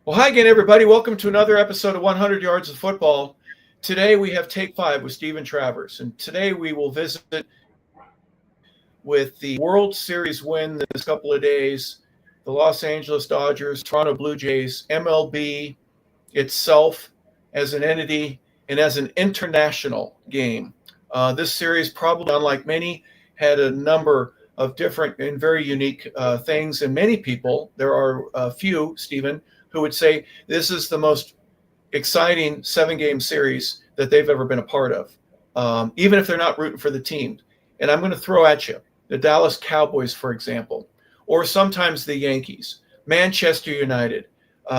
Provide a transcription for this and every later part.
Well, hi again, everybody. Welcome to another episode of 100 Yards of Football. Today we have Take 5 with Steven Travers, and today we will visit with the World Series win this couple of days, the Los Angeles Dodgers, Toronto Blue Jays, MLB itself as an entity and as an international game. This series, probably unlike many, had a number of different and very unique things, and many people, there are a few, Steven, who would say this is the most exciting 7-game series that they've ever been a part of, even if they're not rooting for the team. And I'm going to throw at you the Dallas Cowboys, for example, or sometimes the Yankees, Manchester United,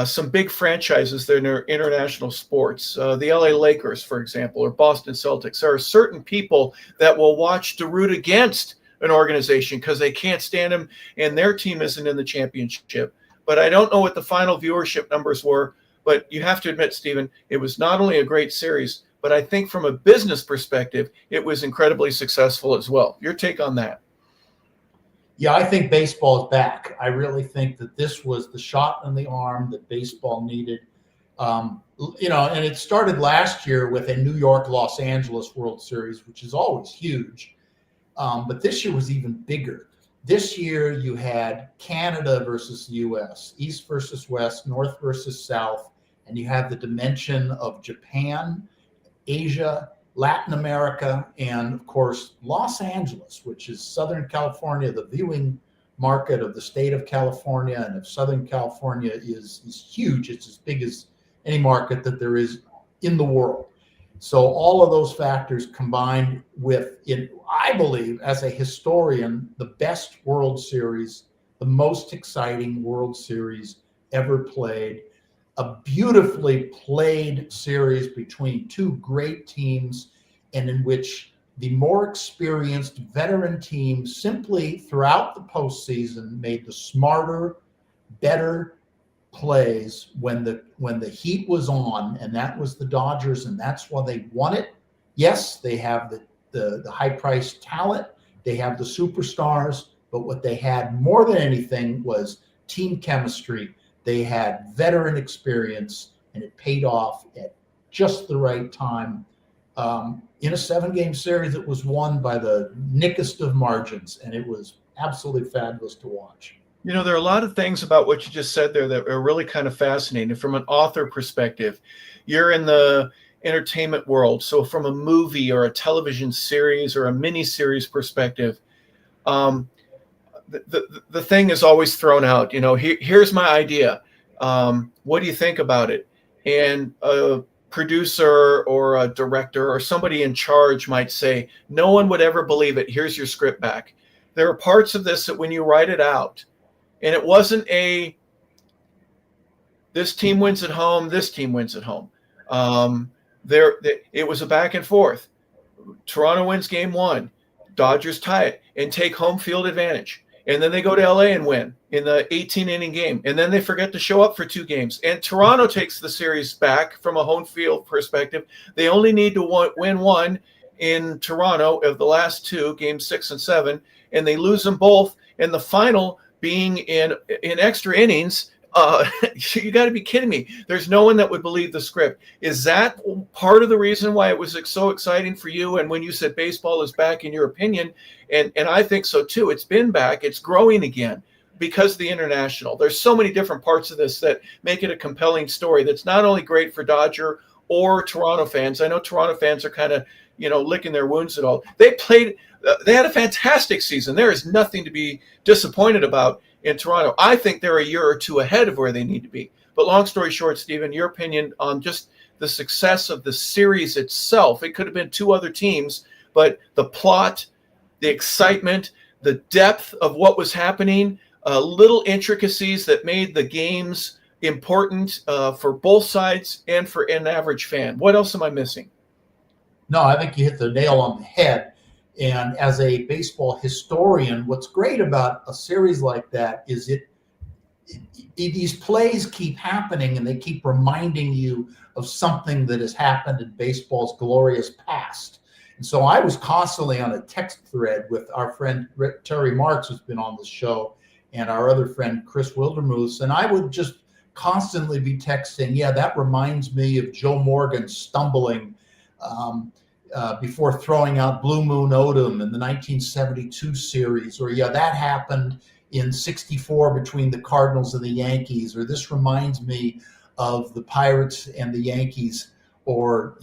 some big franchises that are international sports, the LA Lakers, for example, or Boston Celtics. There are certain people that will watch to root against an organization because they can't stand them and their team isn't in the championship. But I don't know what the final viewership numbers were. But you have to admit, Steven, it was not only a great series, but I think from a business perspective, it was incredibly successful as well. Your take on that? Yeah, I think baseball is back. I really think that this was the shot in the arm that baseball needed. And it started last year with a New York, Los Angeles World Series, which is always huge. But this year was even bigger. This year you had Canada versus the U.S., East versus West, North versus South, and you have the dimension of Japan, Asia, Latin America, and of course, Los Angeles, which is Southern California, the viewing market of the state of California. And if Southern California is huge, it's as big as any market that there is in the world. So all of those factors combined with, I believe, as a historian, the best World Series, the most exciting World Series ever played, a beautifully played series between two great teams, and in which the more experienced veteran team simply throughout the postseason made the smarter, better plays when the heat was on, and that was the Dodgers, and that's why they won it. Yes, they have the high-priced talent, they have the superstars, but what they had more than anything was team chemistry. They had veteran experience, and it paid off at just the right time in a 7-game series that was won by the nickest of margins, and it was absolutely fabulous to watch. You know, there are a lot of things about what you just said there that are really kind of fascinating. From an author perspective, you're in the entertainment world. So from a movie or a television series or a mini-series perspective, the thing is always thrown out. You know, here's my idea. What do you think about it? And a producer or a director or somebody in charge might say, no one would ever believe it. Here's your script back. There are parts of this that when you write it out, and it wasn't this team wins at home, this team wins at home. It was a back and forth. Toronto wins game 1, Dodgers tie it and take home field advantage. And then they go to LA and win in the 18-inning game. And then they forget to show up for 2 games. And Toronto takes the series back from a home field perspective. They only need to win 1 in Toronto of the last 2, games 6 and 7, and they lose them both. And the final being in extra innings, you got to be kidding me. There's no one that would believe the script. Is that part of the reason why it was so exciting for you? And when you said baseball is back, in your opinion, and I think so too, it's been back, it's growing again because of the international. There's so many different parts of this that make it a compelling story that's not only great for Dodger or Toronto fans. I know Toronto fans are kind of, licking their wounds at all. They had a fantastic season. There is nothing to be disappointed about in Toronto. I think they're a year or 2 ahead of where they need to be. But long story short, Steven, your opinion on just the success of the series itself. It could have been 2 other teams, but the plot, the excitement, the depth of what was happening, little intricacies that made the games important for both sides and for an average fan. What else am I missing? No, I think you hit the nail on the head. And as a baseball historian, what's great about a series like that is these plays keep happening, and they keep reminding you of something that has happened in baseball's glorious past. And so I was constantly on a text thread with our friend Terry Marks, who's been on the show, and our other friend Chris Wildermuth, and I would just constantly be texting, yeah, that reminds me of Joe Morgan stumbling before throwing out Blue Moon Odom in the 1972 series, or yeah, that happened in '64 between the Cardinals and the Yankees, or this reminds me of the Pirates and the Yankees, or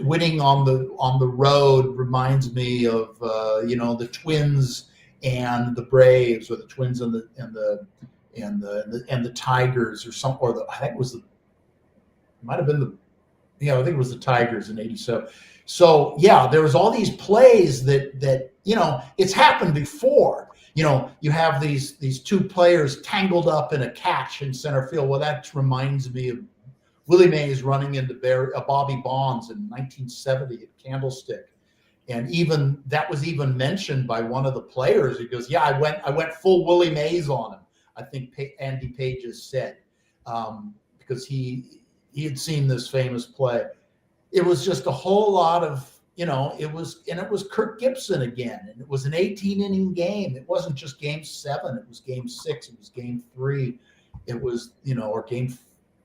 winning on the road reminds me of the Twins and the Braves, or the Twins and the Tigers, or some, or I think it was might have been I think it was the Tigers in '87. So yeah, there was all these plays that it's happened before. You have these two players tangled up in a catch in center field. Well, that reminds me of Willie Mays running into Bobby Bonds in 1970 at Candlestick. And even that was even mentioned by one of the players. He goes, yeah, I went full Willie Mays on him. I think Andy Page has said, because he had seen this famous play. It was just a whole lot of, it was Kirk Gibson again, and it was an 18-inning game. It wasn't just game 7. It was game 6. It was game 3. It was, or game 3.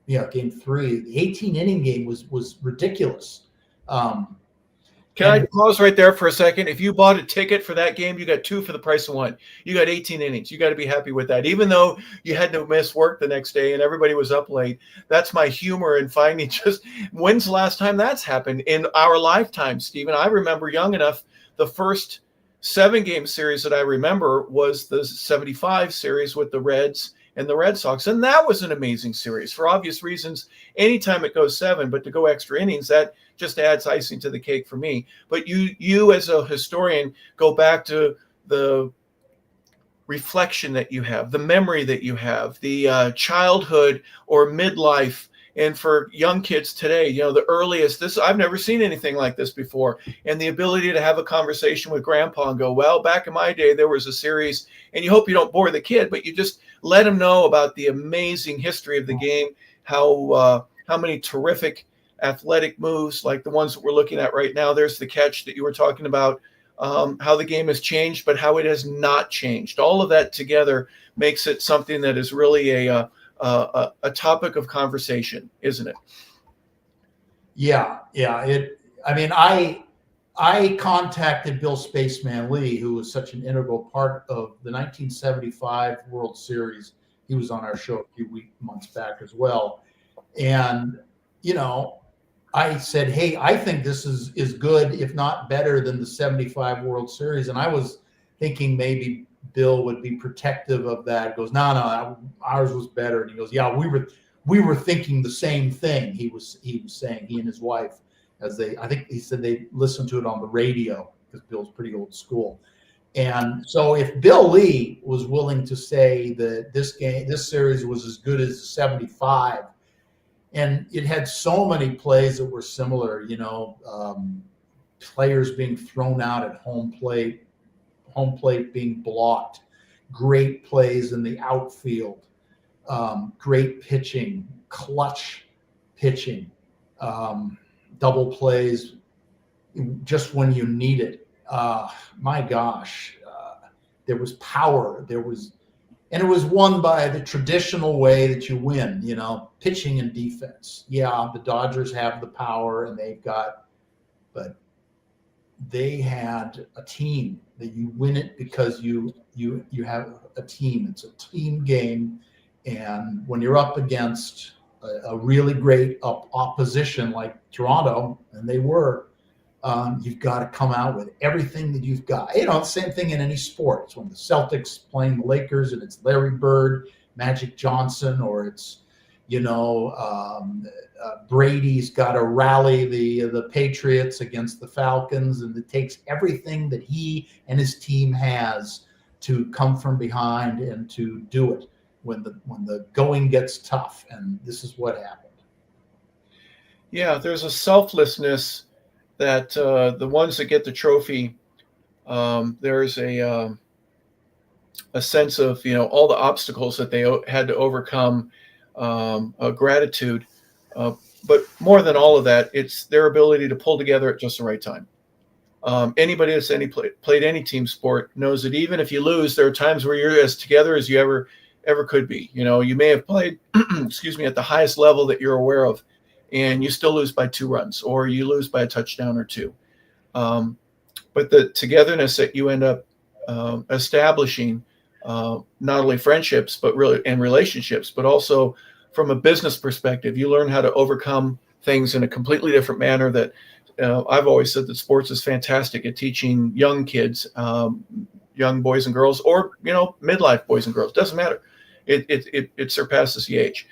The 18-inning game was ridiculous. Can I pause right there for a second? If you bought a ticket for that game, you got 2 for the price of 1. You got 18 innings. You got to be happy with that. Even though you had to miss work the next day and everybody was up late, that's my humor in finding just when's the last time that's happened in our lifetime, Steven? I remember young enough, the first 7-game series that I remember was the 75 series with the Reds and the Red Sox. And that was an amazing series for obvious reasons. Anytime it goes 7, but to go extra innings, that just adds icing to the cake for me. But you as a historian, go back to the reflection that you have, the memory that you have, the childhood or midlife. And for young kids today, the earliest, I've never seen anything like this before. And the ability to have a conversation with grandpa and go, well, back in my day, there was a series, and you hope you don't bore the kid, but you just let him know about the amazing history of the game, how many terrific athletic moves like the ones that we're looking at right now. There's the catch that you were talking about, how the game has changed, but how it has not changed. All of that together makes it something that is really a topic of conversation, isn't it? Yeah. I contacted Bill Spaceman Lee, who was such an integral part of the 1975 World Series. He was on our show a few months back as well. And, I said, hey, I think this is good, if not better than the 75 World Series. And I was thinking maybe Bill would be protective of that. He goes, no, ours was better. And he goes, yeah, we were thinking the same thing. He was saying, he and his wife, I think he said they listened to it on the radio, because Bill's pretty old school. And so if Bill Lee was willing to say that this series was as good as 75, and it had so many plays that were similar, players being thrown out at home plate being blocked, great plays in the outfield, great pitching, clutch pitching, double plays just when you need it. My gosh, there was power. And it was won by the traditional way that you win, pitching and defense. Yeah, the Dodgers have the power, and but they had a team that you win it because you have a team. It's a team game, and when you're up against a really great opposition like Toronto, and they were, you've got to come out with everything that you've got. Same thing in any sport. It's when the Celtics playing the Lakers and it's Larry Bird, Magic Johnson, or it's, Brady's got to rally the Patriots against the Falcons, and it takes everything that he and his team has to come from behind and to do it when the going gets tough. And this is what happened. Yeah, there's a selflessness that the ones that get the trophy, there's a sense of all the obstacles that they had to overcome, gratitude, but more than all of that, it's their ability to pull together at just the right time. Anybody that's played any team sport knows that even if you lose, there are times where you're as together as you ever could be. You may have played, excuse me, at the highest level that you're aware of, and you still lose by 2 runs, or you lose by a touchdown or two. But the togetherness that you end up establishing, not only friendships, but really and relationships, but also from a business perspective, you learn how to overcome things in a completely different manner. That I've always said that sports is fantastic at teaching young kids, young boys and girls, or midlife boys and girls. Doesn't matter. It surpasses the age.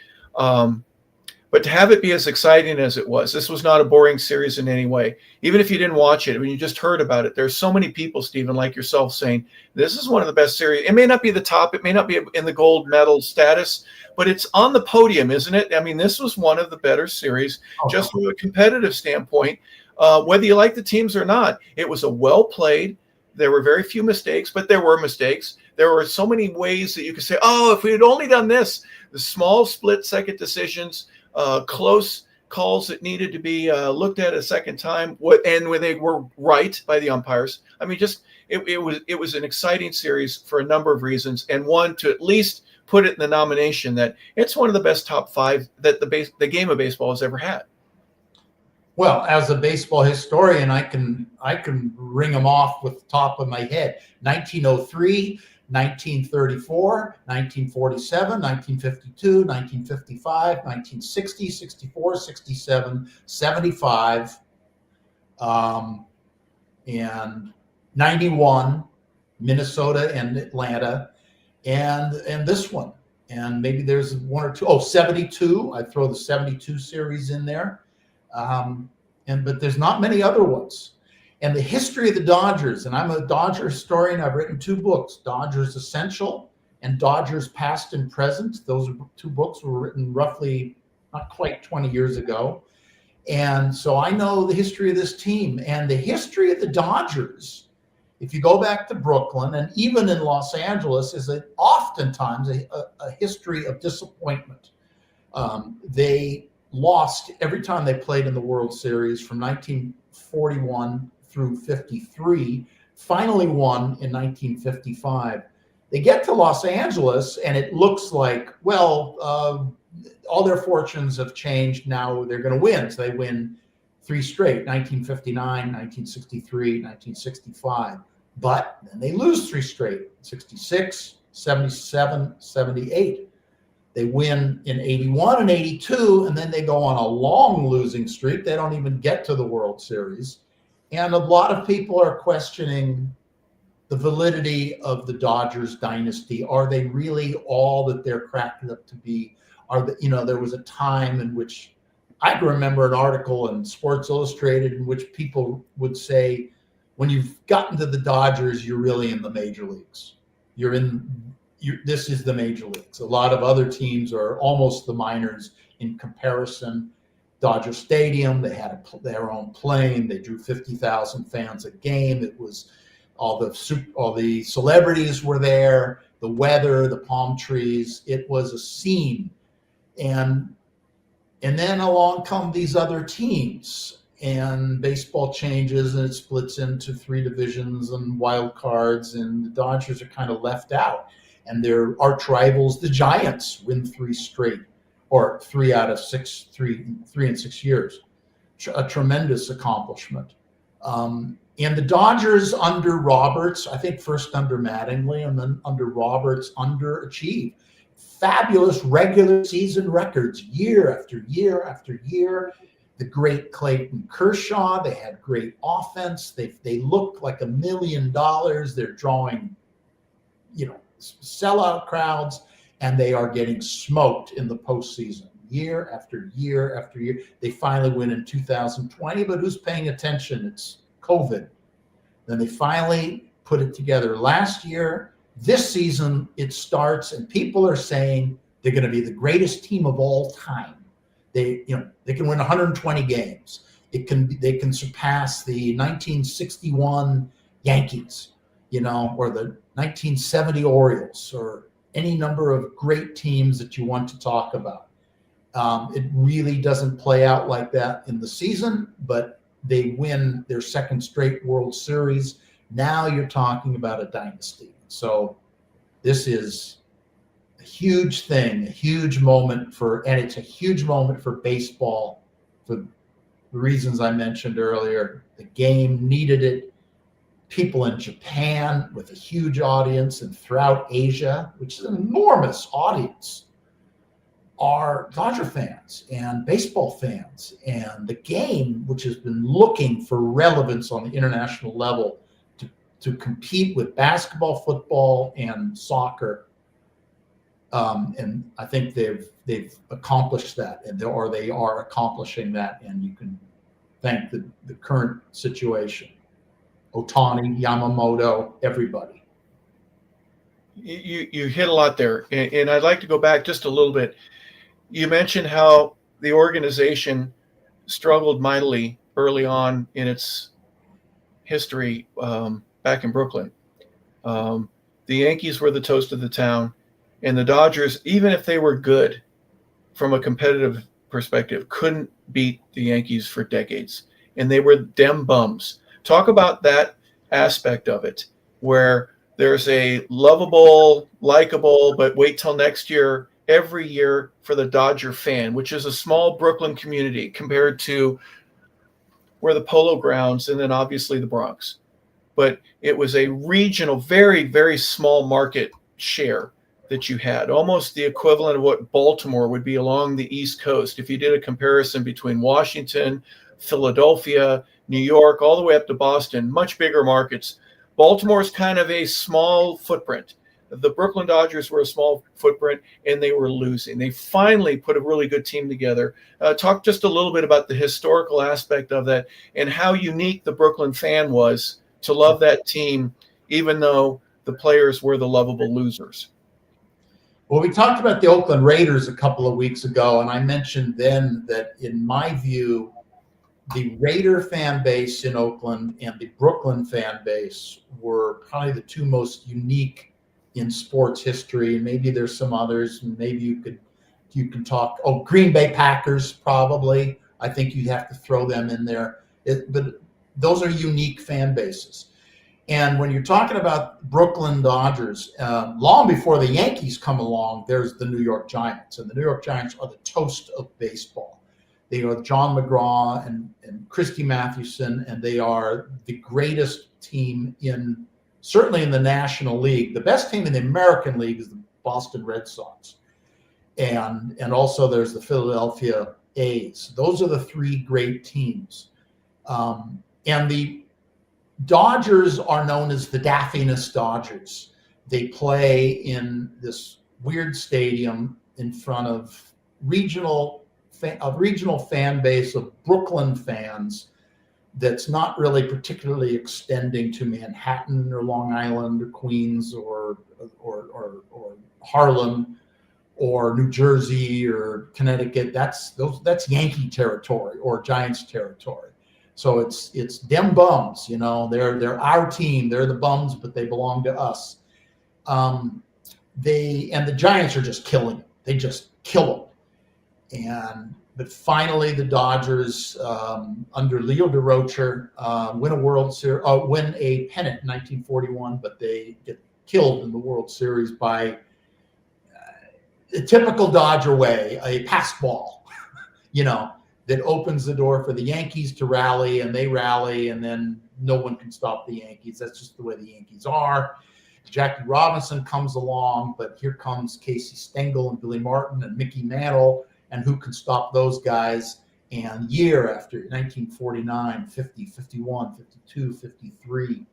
But to have it be as exciting as it was, this was not a boring series in any way. Even if you didn't watch it, when you just heard about it, there's so many people, Stephen, like yourself, saying this is one of the best series. It may not be the top, it may not be in the gold medal status, but it's on the podium, isn't it? I mean, this was one of the better series, just from a competitive standpoint. Whether you like the teams or not, it was a well played. There were very few mistakes, but there were mistakes. There were so many ways that you could say, oh, if we had only done this, the small split-second decisions, close calls that needed to be looked at a second time, and when they were right by the umpires. I mean, just it was an exciting series for a number of reasons, and one to at least put it in the nomination that it's one of the best top 5 that the game of baseball has ever had. Well, as a baseball historian, I can ring them off with the top of my head. 1903, 1934, 1947, 1952, 1955, 1960, 64, 67, 75, and 91, Minnesota and Atlanta, and this one. And maybe there's one or two. Oh, 72. I throw the 72 series in there. But there's not many other ones. And the history of the Dodgers, and I'm a Dodger historian. I've written 2 books, Dodgers Essential and Dodgers Past and Present. Those 2 books were written roughly not quite 20 years ago. And so I know the history of this team and the history of the Dodgers. If you go back to Brooklyn and even in Los Angeles, is oftentimes a history of disappointment. They lost every time they played in the World Series from 1941 through 53, finally won in 1955. They get to Los Angeles and it looks like, well, all their fortunes have changed. Now they're going to win. So they win 3 straight, 1959, 1963, 1965. But then they lose 3 straight, 66, 77, 78. They win in 81 and 82, and then they go on a long losing streak. They don't even get to the World Series. And a lot of people are questioning the validity of the Dodgers dynasty. Are they really all that they're cracked up to be? There was a time in which I can remember an article in Sports Illustrated in which people would say, when you've gotten to the Dodgers, you're really in the major leagues. This is the major leagues. A lot of other teams are almost the minors in comparison. Dodger Stadium, they had their own plane. They drew 50,000 fans a game. It was all the celebrities were there, the weather, the palm trees. It was a scene. And then along come these other teams, and baseball changes and it splits into 3 divisions and wild cards, and the Dodgers are kind of left out. And their arch rivals, the Giants, win 3 straight, or 3 out of 6, 3 in 6 years. A tremendous accomplishment. And the Dodgers under Roberts, I think first under Mattingly and then under Roberts, underachieved. Fabulous regular season records year after year after year. The great Clayton Kershaw, they had great offense. They look like $1 million. They're drawing, sellout crowds, and they are getting smoked in the postseason year after year after year. They finally win in 2020, but who's paying attention? It's COVID. Then they finally put it together last year. This season, it starts, and people are saying they're going to be the greatest team of all time. They can win 120 games. They can surpass the 1961 Yankees, or the 1970 Orioles, or any number of great teams that you want to talk about. It really doesn't play out like that in the season, but they win their 2nd straight World Series. Now you're talking about a dynasty. So this is huge thing, a huge moment and it's a huge moment for baseball for the reasons I mentioned earlier. The game needed it. People in Japan with a huge audience and throughout Asia, which is an enormous audience, are Dodger fans and baseball fans. And the game, which has been looking for relevance on the international level to compete with basketball, football, and soccer. And I think they've accomplished that, or they are accomplishing that. And you can thank the current situation. Ohtani, Yamamoto, everybody. You hit a lot there, and I'd like to go back just a little bit. You mentioned how the organization struggled mightily early on in its history back in Brooklyn. The Yankees were the toast of the town, and the Dodgers, even if they were good from a competitive perspective, couldn't beat the Yankees for decades, and they were dem bums. Talk about that aspect of it, where there's a lovable, likable, but wait till next year, every year for the Dodger fan, which is a small Brooklyn community compared to where the Polo Grounds and then obviously the Bronx. But it was a regional, very, very small market share that you had, almost the equivalent of what Baltimore would be along the East Coast. If you did a comparison between Washington, Philadelphia, New York, all the way up to Boston, much bigger markets. Baltimore is kind of a small footprint. The Brooklyn Dodgers were a small footprint, and they were losing. They finally put a really good team together. Talk just a little bit about the historical aspect of that and how unique the Brooklyn fan was to love that team, even though the players were the lovable losers. Well, we talked about the Oakland Raiders a couple of weeks ago, and I mentioned then that, in my view, the Raider fan base in Oakland and the Brooklyn fan base were probably the two most unique in sports history. And maybe there's some others, and maybe you can talk. Oh, Green Bay Packers, probably. I think you'd have to throw them in there. But those are unique fan bases. And when you're talking about Brooklyn Dodgers, long before the Yankees come along, there's the New York Giants. And the New York Giants are the toast of baseball. They are John McGraw and Christy Mathewson, and they are the greatest team certainly in the National League. The best team in the American League is the Boston Red Sox. And also there's the Philadelphia A's. Those are the three great teams. And the Dodgers are known as the Daffiness Dodgers. They play in this weird stadium in front of a regional fan base of Brooklyn fans that's not really particularly extending to Manhattan or Long Island or Queens or Harlem or New Jersey or Connecticut. That's Yankee territory or Giants territory. So it's them bums, they're our team. They're the bums, but they belong to us. And the Giants are just killing it. They just kill them. But finally, the Dodgers, under Leo DeRocher, win a pennant in 1941, but they get killed in the World Series by the typical Dodger way, a pass ball, that opens the door for the Yankees to rally, and they rally, and then no one can stop the Yankees. That's just the way the Yankees are. Jackie Robinson comes along, but here comes Casey Stengel and Billy Martin and Mickey Mantle. And who can stop those guys? And year after 1949, 50, 51, 52, 53,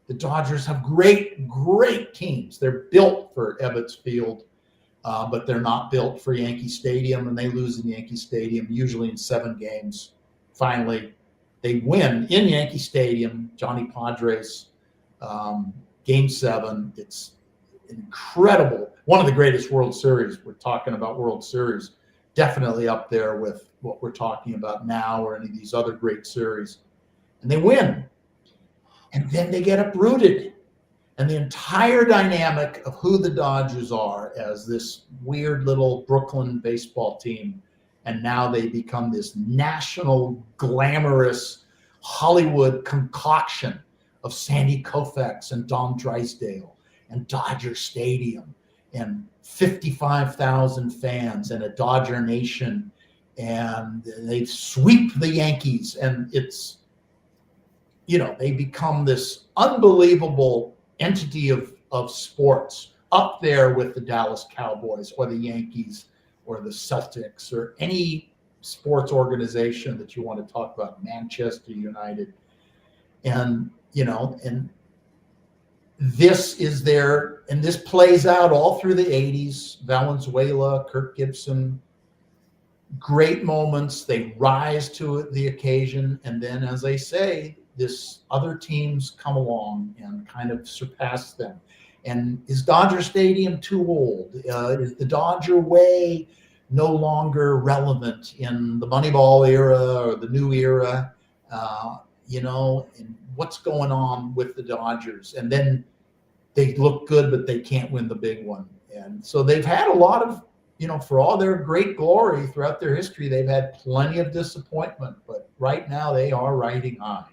the Dodgers have great, great teams. They're built for Ebbets Field, but they're not built for Yankee Stadium, and they lose in Yankee Stadium, usually in 7 games. Finally, they win in Yankee Stadium, Johnny Padres, Game 7. It's incredible. One of the greatest World Series. We're talking about World Series. Definitely up there with what we're talking about now or any of these other great series. And they win. And then they get uprooted. And the entire dynamic of who the Dodgers are as this weird little Brooklyn baseball team, and now they become this national, glamorous Hollywood concoction of Sandy Koufax and Don Drysdale and Dodger Stadium and 55,000 fans and a Dodger Nation, and they sweep the Yankees, and it's, they become this unbelievable entity of sports, up there with the Dallas Cowboys or the Yankees or the Celtics or any sports organization that you want to talk about, Manchester United. And, and this is there, and this plays out all through the 80s. Valenzuela, Kirk Gibson, great moments. They rise to the occasion. And then, as I say, this other teams come along and kind of surpass them. And is Dodger Stadium too old? Is the Dodger way no longer relevant in the Moneyball era or the new era? And what's going on with the Dodgers? And then they look good, but they can't win the big one. And so they've had a lot of, for all their great glory throughout their history, they've had plenty of disappointment. But right now they are riding high.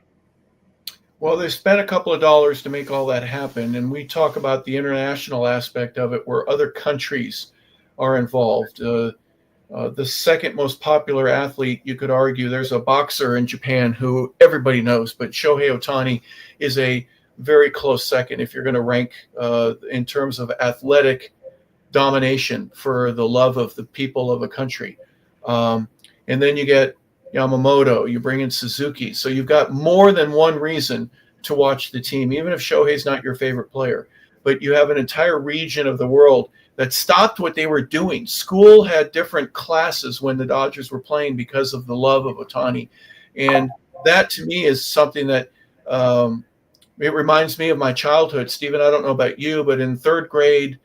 Well, they spent a couple of dollars to make all that happen. And we talk about the international aspect of it, where other countries are involved. The second most popular athlete, you could argue, there's a boxer in Japan who everybody knows, but Shohei Ohtani is a very close second if you're going to rank in terms of athletic domination for the love of the people of a country. And then you get Yamamoto, you bring in Suzuki. So you've got more than one reason to watch the team, even if Shohei's not your favorite player. But you have an entire region of the world that stopped what they were doing. School had different classes when the Dodgers were playing because of the love of Ohtani. And that, to me, is something that it reminds me of my childhood. Steven, I don't know about you, but in third grade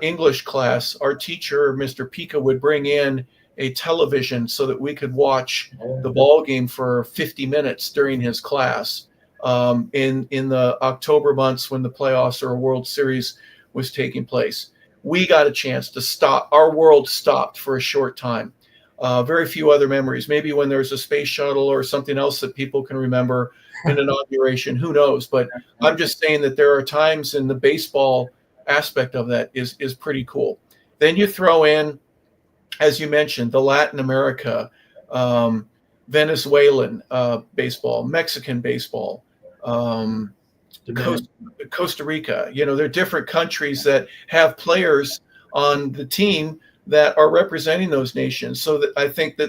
English class, our teacher, Mr. Pika, would bring in a television so that we could watch the ball game for 50 minutes during his class in the October months when the playoffs or a World Series was taking place. We got a chance to stop. Our world stopped for a short time. Very few other memories. Maybe when there's a space shuttle or something else that people can remember, an inauguration, who knows? But I'm just saying that there are times in the baseball aspect of that is pretty cool. Then you throw in, as you mentioned, the Latin America, Venezuelan baseball, Mexican baseball, Costa Rica. There are different countries that have players on the team that are representing those nations. So that I think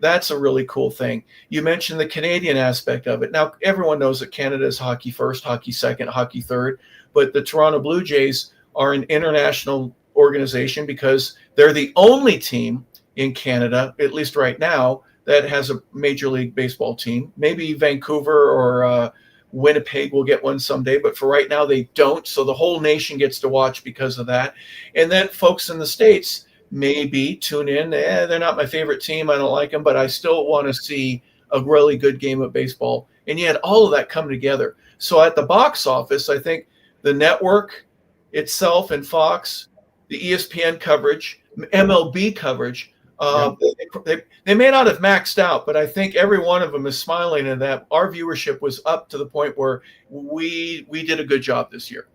that's a really cool thing. You mentioned the Canadian aspect of it. Now, everyone knows that Canada is hockey first, hockey second, hockey third, but the Toronto Blue Jays are an international organization because they're the only team in Canada, at least right now, that has a Major League Baseball team. Maybe Vancouver or Winnipeg will get one someday, but for right now they don't. So the whole nation gets to watch because of that. And then folks in the States maybe tune in. They're not my favorite team. I don't like them, but I still want to see a really good game of baseball. And you had all of that come together. So at the box office, I think the network itself and Fox, the ESPN coverage, MLB coverage, they may not have maxed out, but I think every one of them is smiling in that our viewership was up to the point where we did a good job this year.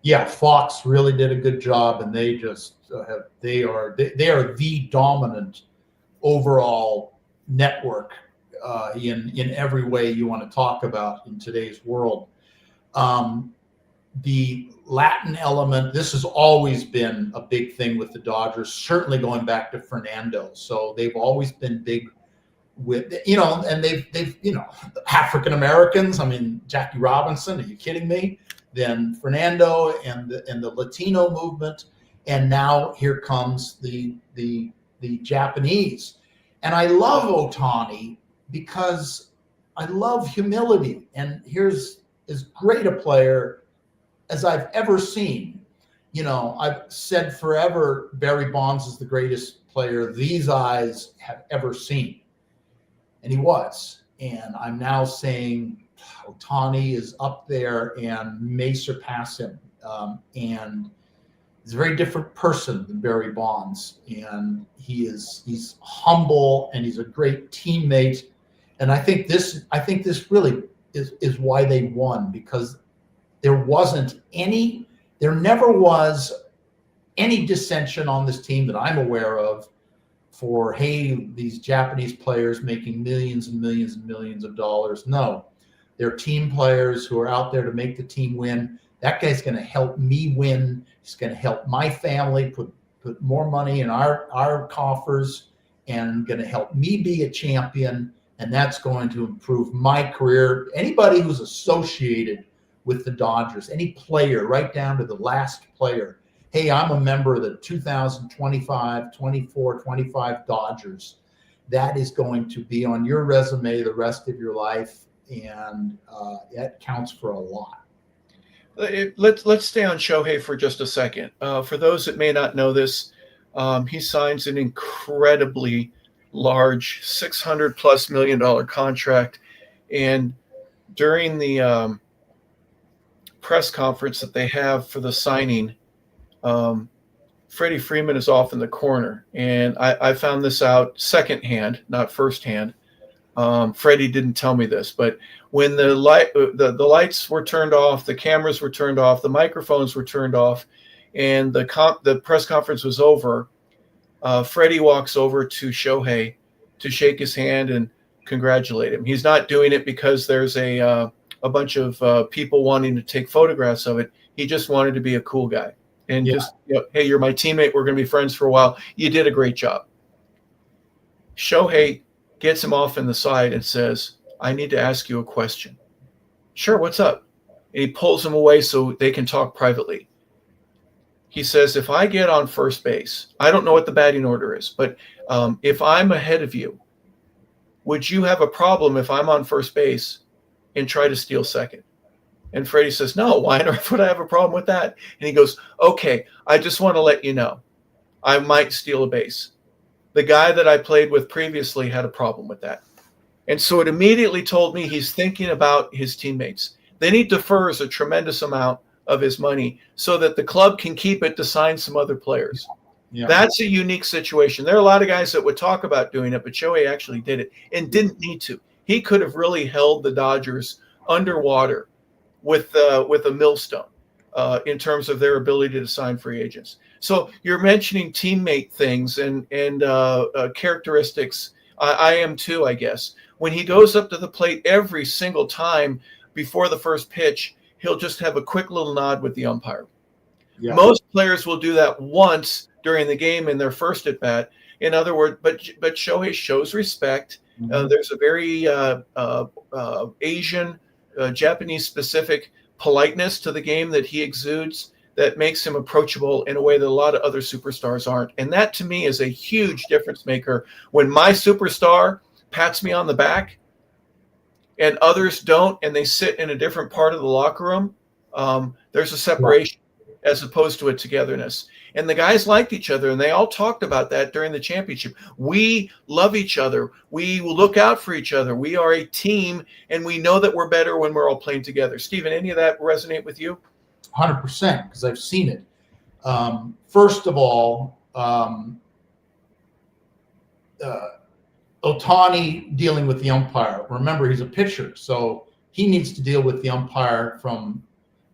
Yeah, Fox really did a good job, and they just they are the dominant overall network in every way you want to talk about in today's world. The Latin element, this has always been a big thing with the Dodgers, certainly going back to Fernando. So they've always been big with, and they've African Americans. I mean, Jackie Robinson, are you kidding me? Then Fernando and the Latino movement, and now here comes the Japanese. And I love Ohtani because I love humility, and here's as great a player as I've ever seen. I've said forever Barry Bonds is the greatest player these eyes have ever seen, and he was. And I'm now saying Ohtani is up there and may surpass him. And he's a very different person than Barry Bonds, and he's humble and he's a great teammate. And I think this really is why they won, because there never was any dissension on this team that I'm aware of for, hey, these Japanese players making millions and millions and millions of dollars. No, they're team players who are out there to make the team win. That guy's going to help me win. He's going to help my family put more money in our coffers, and going to help me be a champion. And that's going to improve my career. Anybody who's associated with the Dodgers, any player, right down to the last player, hey, I'm a member of the 2025, 24, 25 Dodgers. That is going to be on your resume the rest of your life, and that counts for a lot. Let's stay on Shohei for just a second. For those that may not know this, he signs an incredibly large $600+ million contract, and during the press conference that they have for the signing, Freddie Freeman is off in the corner, and I found this out secondhand, not firsthand. Freddie didn't tell me this, but when the lights were turned off, the cameras were turned off, the microphones were turned off, and the press conference was over, Freddie walks over to Shohei to shake his hand and congratulate him. He's not doing it because there's a bunch of people wanting to take photographs of it. He just wanted to be a cool guy. And just, hey, you're my teammate. We're going to be friends for a while. You did a great job. Shohei gets him off in the side and says, I need to ask you a question. Sure, what's up? And he pulls him away so they can talk privately. He says, if I get on first base, I don't know what the batting order is, but if I'm ahead of you, would you have a problem if I'm on first base and try to steal second? And Freddie says, no, why on earth would I have a problem with that? And he goes, okay, I just want to let you know, I might steal a base. The guy that I played with previously had a problem with that. And so it immediately told me he's thinking about his teammates. Then he defers a tremendous amount of his money so that the club can keep it to sign some other players. Yeah. That's a unique situation. There are a lot of guys that would talk about doing it, but Shohei actually did it and didn't need to. He could have really held the Dodgers underwater with a millstone in terms of their ability to sign free agents. So you're mentioning teammate things and characteristics. I am too, I guess. When he goes up to the plate every single time before the first pitch, he'll just have a quick little nod with the umpire. Yeah. Most players will do that once during the game in their first at bat. In other words, but Shohei shows respect. Mm-hmm. There's a very Asian, Japanese specific politeness to the game that he exudes that makes him approachable in a way that a lot of other superstars aren't. And that to me is a huge difference maker. When my superstar pats me on the back and others don't, and they sit in a different part of the locker room, there's a separation as opposed to a togetherness. And the guys liked each other, and they all talked about that during the championship. We love each other. We will look out for each other. We are a team, and we know that we're better when we're all playing together. Steven, any of that resonate with you? 100%, because I've seen it. First of all, Ohtani dealing with the umpire. Remember, he's a pitcher, so he needs to deal with the umpire from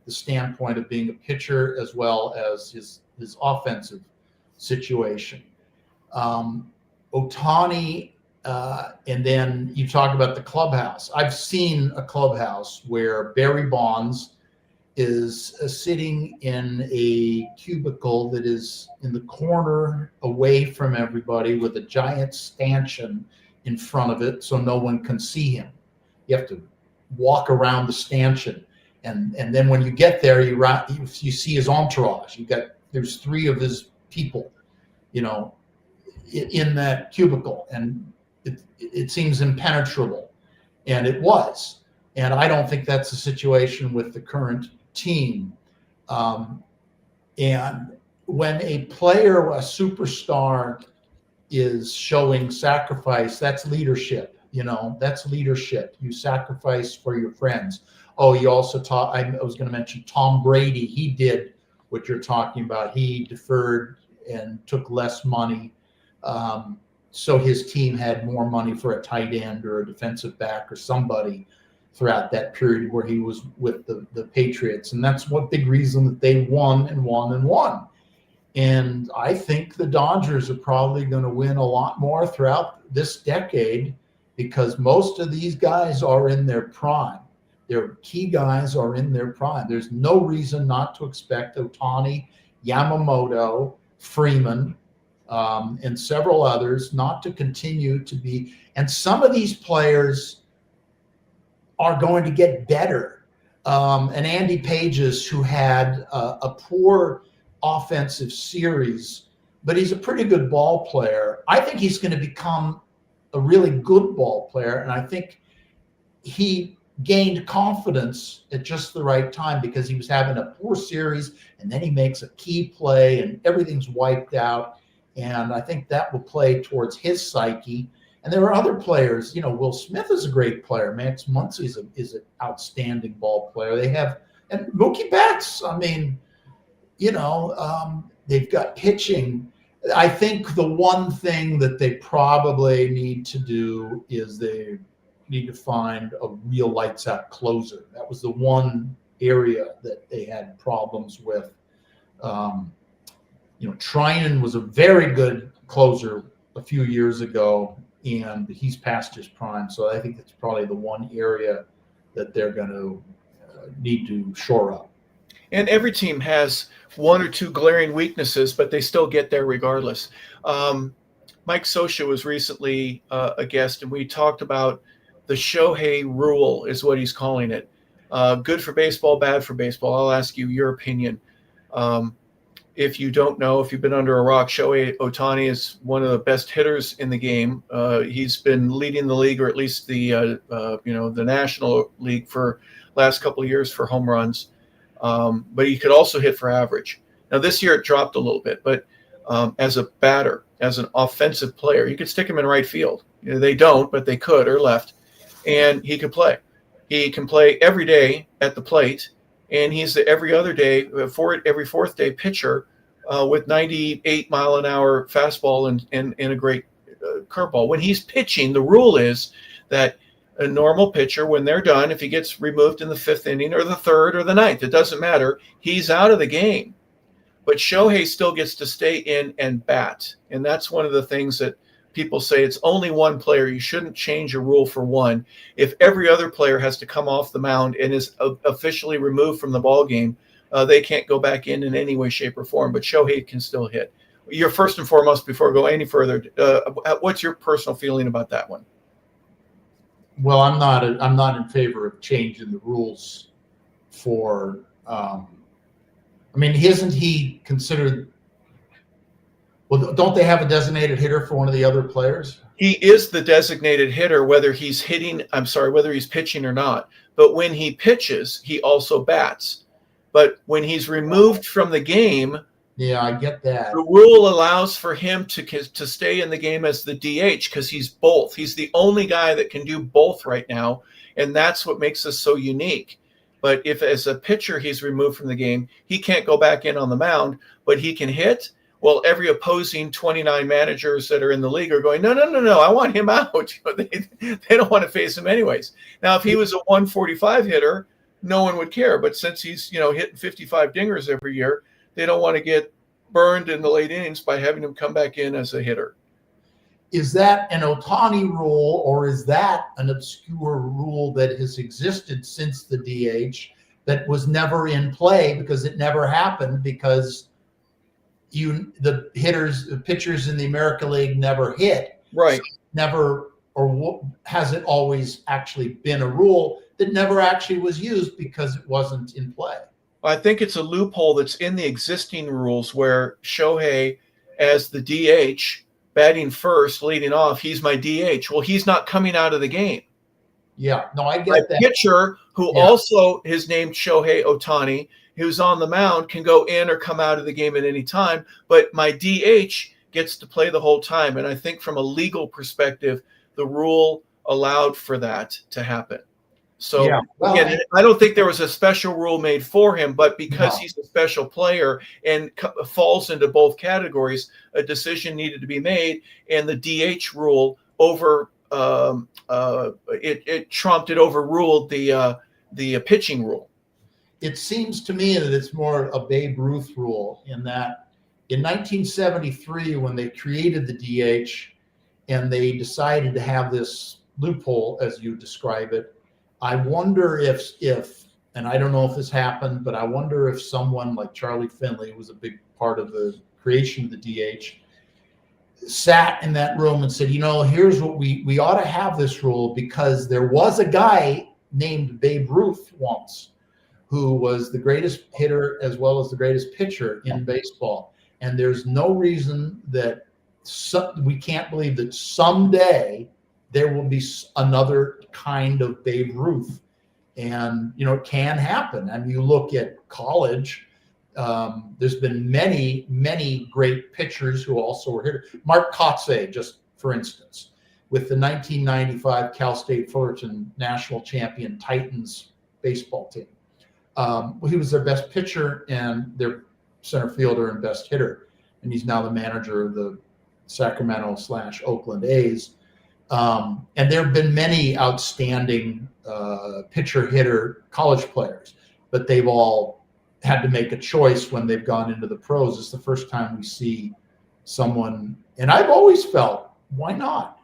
the standpoint of being a pitcher as well as his offensive situation. Ohtani, and then you talk about the clubhouse. I've seen a clubhouse where Barry Bonds is sitting in a cubicle that is in the corner away from everybody with a giant stanchion in front of it so no one can see him. You have to walk around the stanchion. And then when you get there, you see his entourage. There's three of his people, in that cubicle, and it seems impenetrable, and it was. And I don't think that's the situation with the current team. And when a player, a superstar, is showing sacrifice, that's leadership. That's leadership. You sacrifice for your friends. Oh, you also I was going to mention Tom Brady. He did what you're talking about. He deferred and took less money. So his team had more money for a tight end or a defensive back or somebody throughout that period where he was with the Patriots. And that's one big reason that they won and won and won. And I think the Dodgers are probably going to win a lot more throughout this decade because most of these guys are in their prime. Their key guys are in their prime. There's no reason not to expect Ohtani, Yamamoto, Freeman, and several others not to continue to be. And some of these players are going to get better. And Andy Pages, who had a poor offensive series, but he's a pretty good ball player. I think he's going to become a really good ball player. And I think he gained confidence at just the right time because he was having a poor series and then he makes a key play and everything's wiped out. And I think that will play towards his psyche. And there are other players, Will Smith is a great player. Max Muncy is an outstanding ball player. They have, and Mookie Betts, they've got pitching. I think the one thing that they probably need to do is they need to find a real lights out closer. That was the one area that they had problems with. Trinan was a very good closer a few years ago, and he's past his prime. So I think that's probably the one area that they're going to need to shore up. And every team has one or two glaring weaknesses, but they still get there regardless. Mike Scioscia was recently a guest, and we talked about the Shohei rule is what he's calling it. Good for baseball, bad for baseball. I'll ask you your opinion. If you don't know, if you've been under a rock, Shohei Ohtani is one of the best hitters in the game. He's been leading the league, or at least the National League for last couple of years for home runs. But he could also hit for average. Now this year it dropped a little bit, but as a batter, as an offensive player, you could stick him in right field. They don't, but they could, or left, and he could play. He can play every day at the plate, and he's the every fourth day pitcher with 98 mile an hour fastball and a great curveball. When he's pitching, the rule is that a normal pitcher, when they're done, if he gets removed in the fifth inning or the third or the ninth, it doesn't matter. He's out of the game. But Shohei still gets to stay in and bat. And that's one of the things that people say, it's only one player. You shouldn't change a rule for one. If every other player has to come off the mound and is officially removed from the ball game, they can't go back in any way, shape, or form. But Shohei can still hit. You're first and foremost, before I go any further, what's your personal feeling about that one? Well, I'm not in favor of changing the rules for. Isn't he considered? Well, don't they have a designated hitter for one of the other players? He is the designated hitter, whether he's pitching or not. But when he pitches, he also bats. But when he's removed from the game, yeah, I get that. The rule allows for him to stay in the game as the DH because he's both. He's the only guy that can do both right now, and that's what makes us so unique. But if as a pitcher he's removed from the game, he can't go back in on the mound, but he can hit. Well, every opposing 29 managers that are in the league are going, no, I want him out. They don't want to face him anyways. Now, if he was a 145 hitter, no one would care. But since he's hitting 55 dingers every year, they don't want to get burned in the late innings by having him come back in as a hitter. Is that an Ohtani rule, or is that an obscure rule that has existed since the DH that was never in play because it never happened because the pitchers in the American League never hit? Right. So has it always actually been a rule that never actually was used because it wasn't in play? I think it's a loophole that's in the existing rules where Shohei, as the DH, batting first, leading off, he's my DH. Well, he's not coming out of the game. Yeah, no, I get that. A pitcher who also is named Shohei Ohtani, who's on the mound, can go in or come out of the game at any time, but my DH gets to play the whole time. And I think from a legal perspective, the rule allowed for that to happen. So again, I don't think there was a special rule made for him, but because he's a special player and falls into both categories, a decision needed to be made, and the DH rule overruled the pitching rule. It seems to me that it's more a Babe Ruth rule in that in 1973, when they created the DH and they decided to have this loophole, as you describe it, I wonder if, and I don't know if this happened, but I wonder if someone like Charlie Finley, who was a big part of the creation of the DH, sat in that room and said, here's what we ought to have this rule, because there was a guy named Babe Ruth once who was the greatest hitter as well as the greatest pitcher in baseball. And there's no reason that we can't believe that someday there will be another kind of Babe Ruth. And, it can happen. I mean, you look at college, there's been many, many great pitchers who also were hitters. Mark Kotsay, just for instance, with the 1995 Cal State Fullerton national champion Titans baseball team. He was their best pitcher and their center fielder and best hitter. And he's now the manager of the Sacramento/Oakland A's. And there have been many outstanding pitcher-hitter college players, but they've all had to make a choice when they've gone into the pros. It's the first time we see someone, and I've always felt, why not?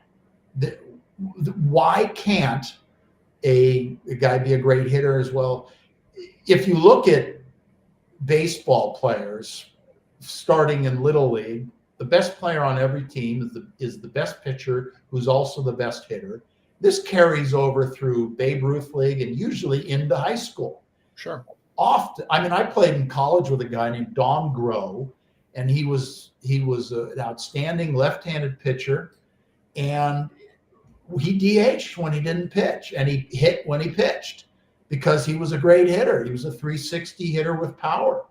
Why can't a guy be a great hitter as well? If you look at baseball players starting in Little League, the best player on every team is the best pitcher, who's also the best hitter. This carries over through Babe Ruth League and usually into high school. Sure. Often, I mean, I played in college with a guy named Don Groh, and he was an outstanding left-handed pitcher, and he DH'd when he didn't pitch, and he hit when he pitched because he was a great hitter. He was a 360 hitter with power.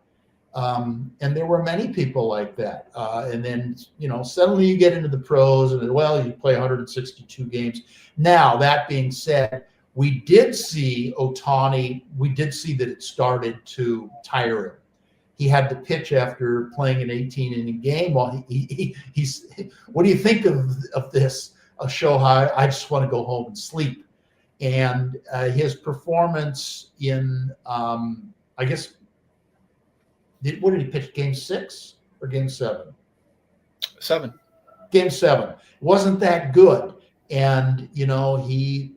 And there were many people like that. And then, suddenly you get into the pros and, you play 162 games. Now, that being said, we did see Ohtani. We did see that it started to tire him. He had to pitch after playing an 18-inning game. Well, he's what do you think of this? Shohei, I just want to go home and sleep. And his performance in, I guess, what did he pitch? Game 6 or Game 7? 7. Game 7 wasn't that good, and he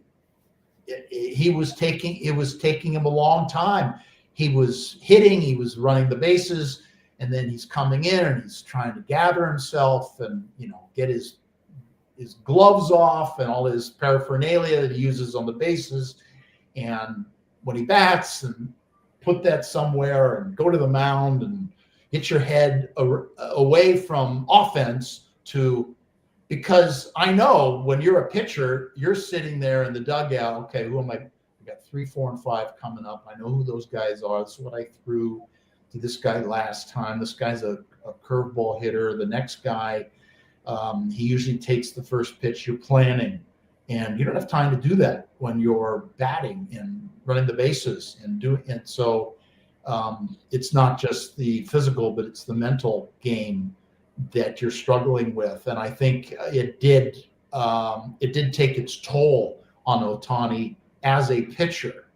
was taking. It was taking him a long time. He was hitting. He was running the bases, and then he's coming in and he's trying to gather himself and get his gloves off and all his paraphernalia that he uses on the bases, and when he bats and put that somewhere and go to the mound and get your head away from offense because I know when you're a pitcher, you're sitting there in the dugout. Okay, who am I? We got 3, 4, and 5 coming up. I know who those guys are. This is what I threw to this guy last time. This guy's a curveball hitter. The next guy, he usually takes the first pitch. You're planning, and you don't have time to do that when you're batting and running the bases and doing it. So it's not just the physical, but it's the mental game that you're struggling with. And I think it did take its toll on Ohtani as a pitcher.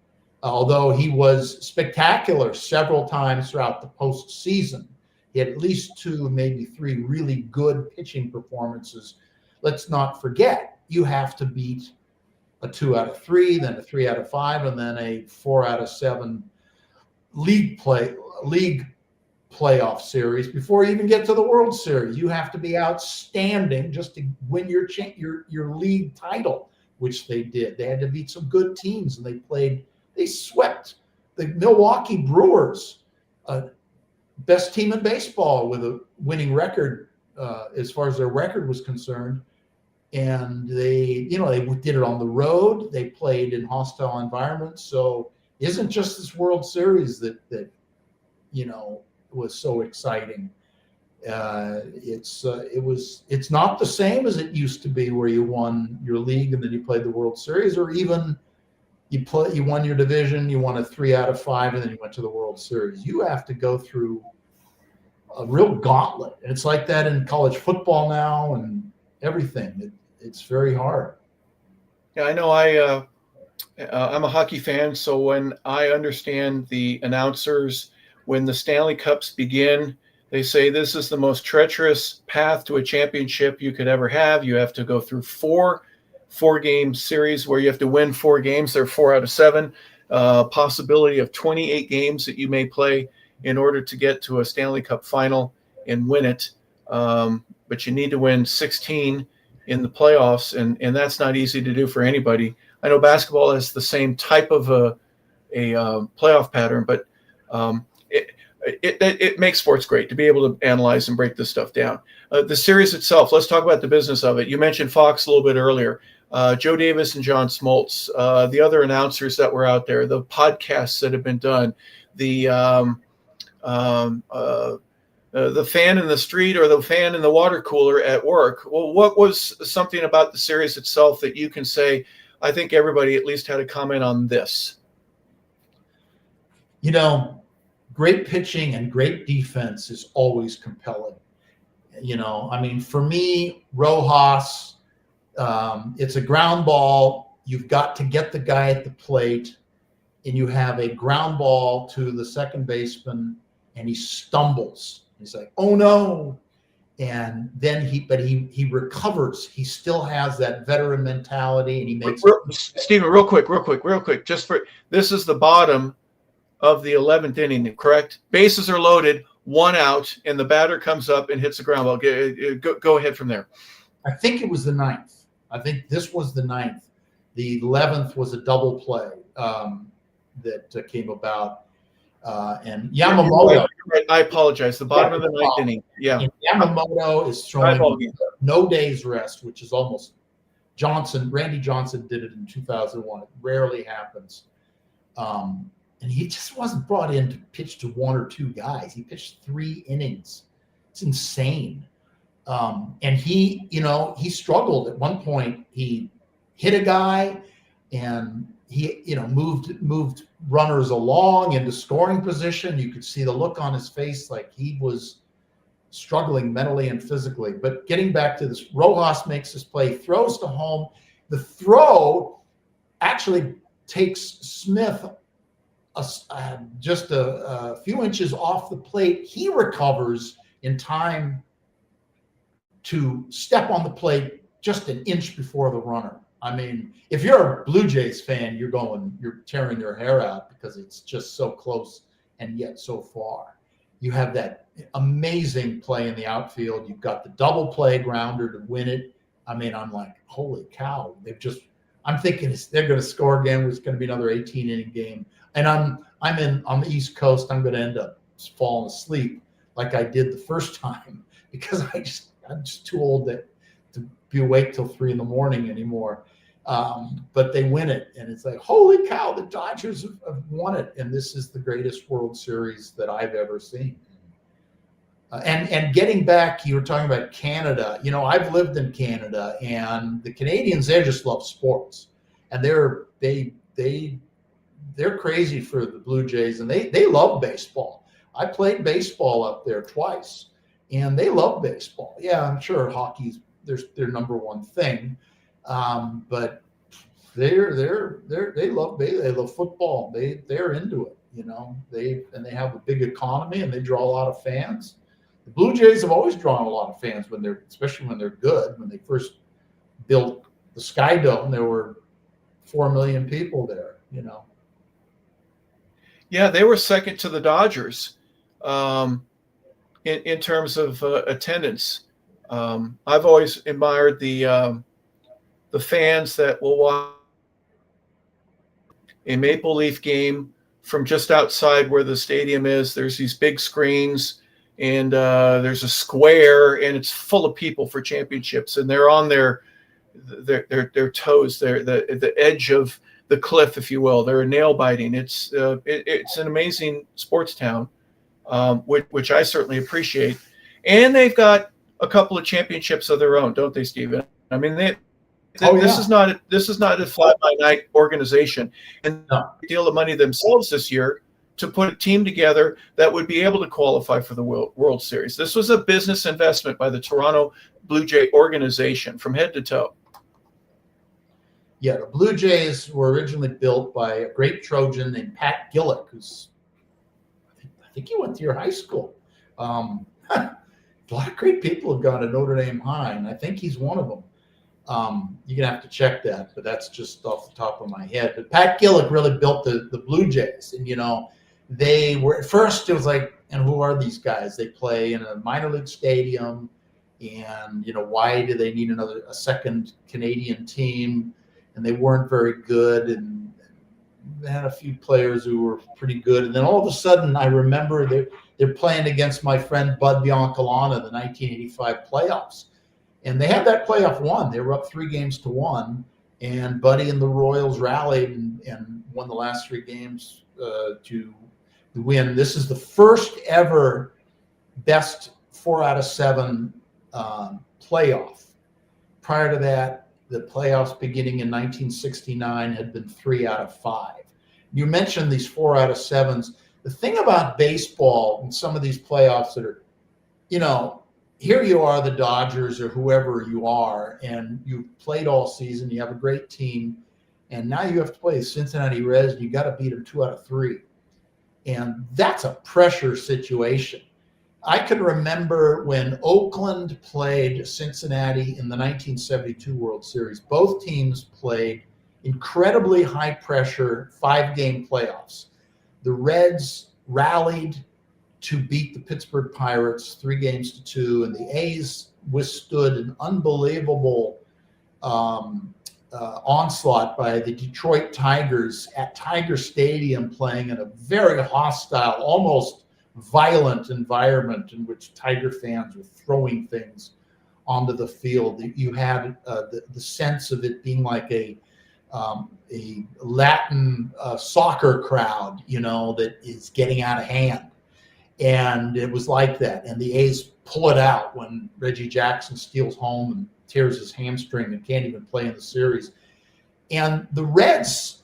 Although he was spectacular several times throughout the postseason, he had at least 2, maybe 3 really good pitching performances. Let's not forget, you have to beat a 2 out of 3, then a 3 out of 5, and then a 4 out of 7 league playoff series before you even get to the World Series. You have to be outstanding just to win your league title, which they did. They had to beat some good teams, and they swept the Milwaukee Brewers, best team in baseball with a winning record as far as their record was concerned. And they did it on the road. They played in hostile environments. So it isn't just this World Series that was so exciting. It's not the same as it used to be, where you won your league and then you played the World Series, or even you won your division, you won a 3 out of 5, and then you went to the World Series. You have to go through a real gauntlet. And it's like that in college football now and everything. It's very hard. Yeah, I know. I'm a hockey fan, so when I understand the announcers, when the Stanley Cups begin, They say this is the most treacherous path to a championship you could ever have. You have to go through four-game series where you have to win 4 games. They're 4 out of 7. Possibility of 28 games that you may play in order to get to a Stanley Cup final and win it. But you need to win 16 in the playoffs, and that's not easy to do for anybody. I know basketball has the same type of a playoff pattern, but it makes sports great to be able to analyze and break this stuff down. The series itself, let's talk about the business of it. You mentioned Fox a little bit earlier. Joe Davis and John Smoltz, the other announcers that were out there, the podcasts that have been done, the fan in the street or the fan in the water cooler at work. Well, what was something about the series itself that you can say, I think everybody at least had a comment on this? You know, great pitching and great defense is always compelling. You know, I mean, for me, Rojas, it's a ground ball. You've got to get the guy at the plate, and you have a ground ball to the second baseman, and he stumbles. He's like, oh no. And then he recovers. He still has that veteran mentality, and he makes Steven, real quick. Just for this is the bottom of the 11th inning, correct? Bases are loaded, 1 out, and the batter comes up and hits the ground ball. Go ahead from there. I think it was the 9th. I think this was the 9th. The 11th was a double play that came about. And Yamamoto. I apologize. The bottom of the 9th inning. Yeah. And Yamamoto is throwing no days rest, which is almost Randy Johnson did it in 2001. It rarely happens. And he just wasn't brought in to pitch to 1 or 2 guys. He pitched 3 innings. It's insane. And he struggled at one point. He hit a guy, and he, moved runners along into scoring position. You could see the look on his face, like he was struggling mentally and physically. But getting back to this, Rojas makes this play, throws to home. The throw actually takes Smith just a few inches off the plate. He recovers in time to step on the plate just an inch before the runner. I mean, if you're a Blue Jays fan, you're tearing your hair out because it's just so close and yet so far. You have that amazing play in the outfield. You've got the double play grounder to win it. I mean, I'm like, holy cow. I'm thinking they're going to score again. It's going to be another 18-inning game. And I'm on the East Coast. I'm going to end up falling asleep like I did the first time because I'm just too old to be awake till 3 a.m. anymore. But they win it, and it's like, holy cow, the Dodgers have won it, and this is the greatest World Series that I've ever seen. And getting back, you were talking about Canada. You know, I've lived in Canada, and the Canadians, they just love sports, and they're crazy for the Blue Jays, and they love baseball. I played baseball up there twice, and they love baseball. Yeah, I'm sure hockey's their number one thing, but they love football. They're into it. You know, they have a big economy, and they draw a lot of fans. The Blue Jays have always drawn a lot of fans especially when they're good. When they first built the Sky Dome, there were 4 million people there. You know. Yeah, they were second to the Dodgers in terms of attendance. I've always admired the fans that will watch a Maple Leaf game from just outside where the stadium is. There's these big screens, and there's a square, and it's full of people for championships, and they're on their toes. They're the edge of the cliff, if you will. They're nail biting. It's an amazing sports town, which I certainly appreciate, and they've got a couple of championships of their own, don't they, Steven? I mean, this is not a fly-by-night organization, and a deal of money themselves this year to put a team together that would be able to qualify for the World Series. This was a business investment by the Toronto Blue Jay organization from head to toe. Yeah, the Blue Jays were originally built by a great Trojan named Pat Gillick, I think he went to your high school. a lot of great people have gone to Notre Dame High, and I think he's one of them. You're going to have to check that, but that's just off the top of my head. But Pat Gillick really built the Blue Jays. And, they were at first, it was like, and who are these guys? They play in a minor league stadium. And, why do they need a second Canadian team? And they weren't very good. And they had a few players who were pretty good. And then all of a sudden, I remember they're playing against my friend Bud Biancalana, the 1985 playoffs. And they had that playoff won. They were up 3-1, and Buddy and the Royals rallied and won the last 3 games to win. This is the first ever best 4 out of 7 playoff. Prior to that, the playoffs beginning in 1969 had been 3 out of 5. You mentioned these 4 out of 7s. The thing about baseball and some of these playoffs that are, here you are, the Dodgers or whoever you are, and you've played all season. You have a great team, and now you have to play the Cincinnati Reds, and you got to beat them 2 out of 3, and that's a pressure situation. I can remember when Oakland played Cincinnati in the 1972 World Series. Both teams played incredibly high pressure 5-game playoffs. The Reds rallied to beat the Pittsburgh Pirates 3-2, and the A's withstood an unbelievable onslaught by the Detroit Tigers at Tiger Stadium, playing in a very hostile, almost violent environment in which Tiger fans were throwing things onto the field. You had the sense of it being like a Latin soccer crowd, that is getting out of hand. And it was like that. And the A's pull it out when Reggie Jackson steals home and tears his hamstring and can't even play in the series. And the Reds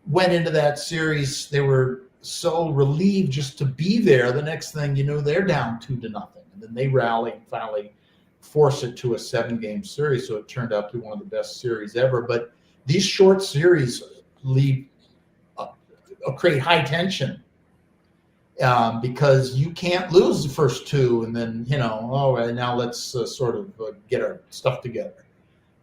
went into that series. They were so relieved just to be there. The next thing you know, they're down 2-0. And then they rally and finally force it to a 7-game series. So it turned out to be one of the best series ever. But these short series create high tension. Because you can't lose the first 2 and then, now let's sort of get our stuff together.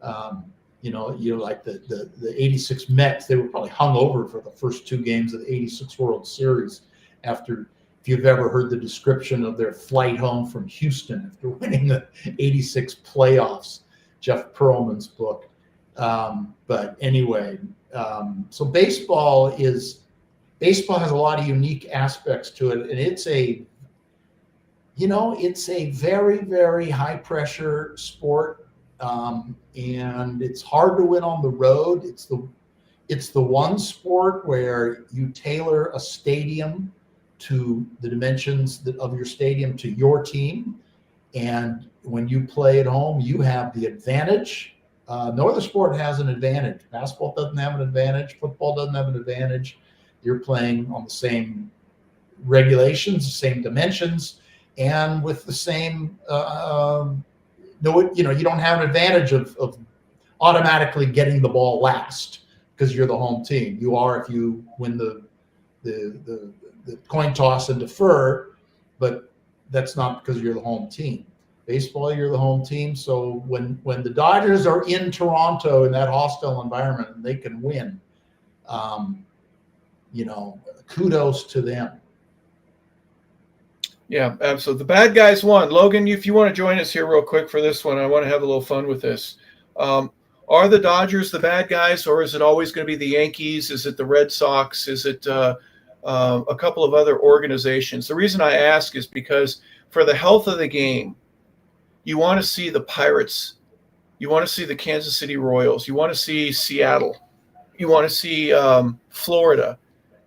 Like the 86 Mets, they were probably hung over for the first 2 games of the 86 World Series after, if you've ever heard the description of their flight home from Houston after winning the 86 playoffs, Jeff Pearlman's book. But anyway, so baseball has a lot of unique aspects to it, and it's a very, very high pressure sport, and it's hard to win on the road. It's the one sport where you tailor a stadium to the dimensions of your stadium to your team, and when you play at home, you have the advantage. No other sport has an advantage. Basketball doesn't have an advantage. Football doesn't have an advantage. You're playing on the same regulations, the same dimensions, and with the same, you don't have an advantage of automatically getting the ball last because you're the home team. You are if you win the coin toss and defer, but that's not because you're the home team. Baseball, you're the home team. So when the Dodgers are in Toronto in that hostile environment and they can win, kudos to them. Yeah, absolutely. The bad guys won. Logan, if you want to join us here real quick for this one, I want to have a little fun with this. Are the Dodgers the bad guys, or is it always going to be the Yankees? Is it the Red Sox? Is it a couple of other organizations? The reason I ask is because for the health of the game, you want to see the Pirates. You want to see the Kansas City Royals. You want to see Seattle. You want to see Florida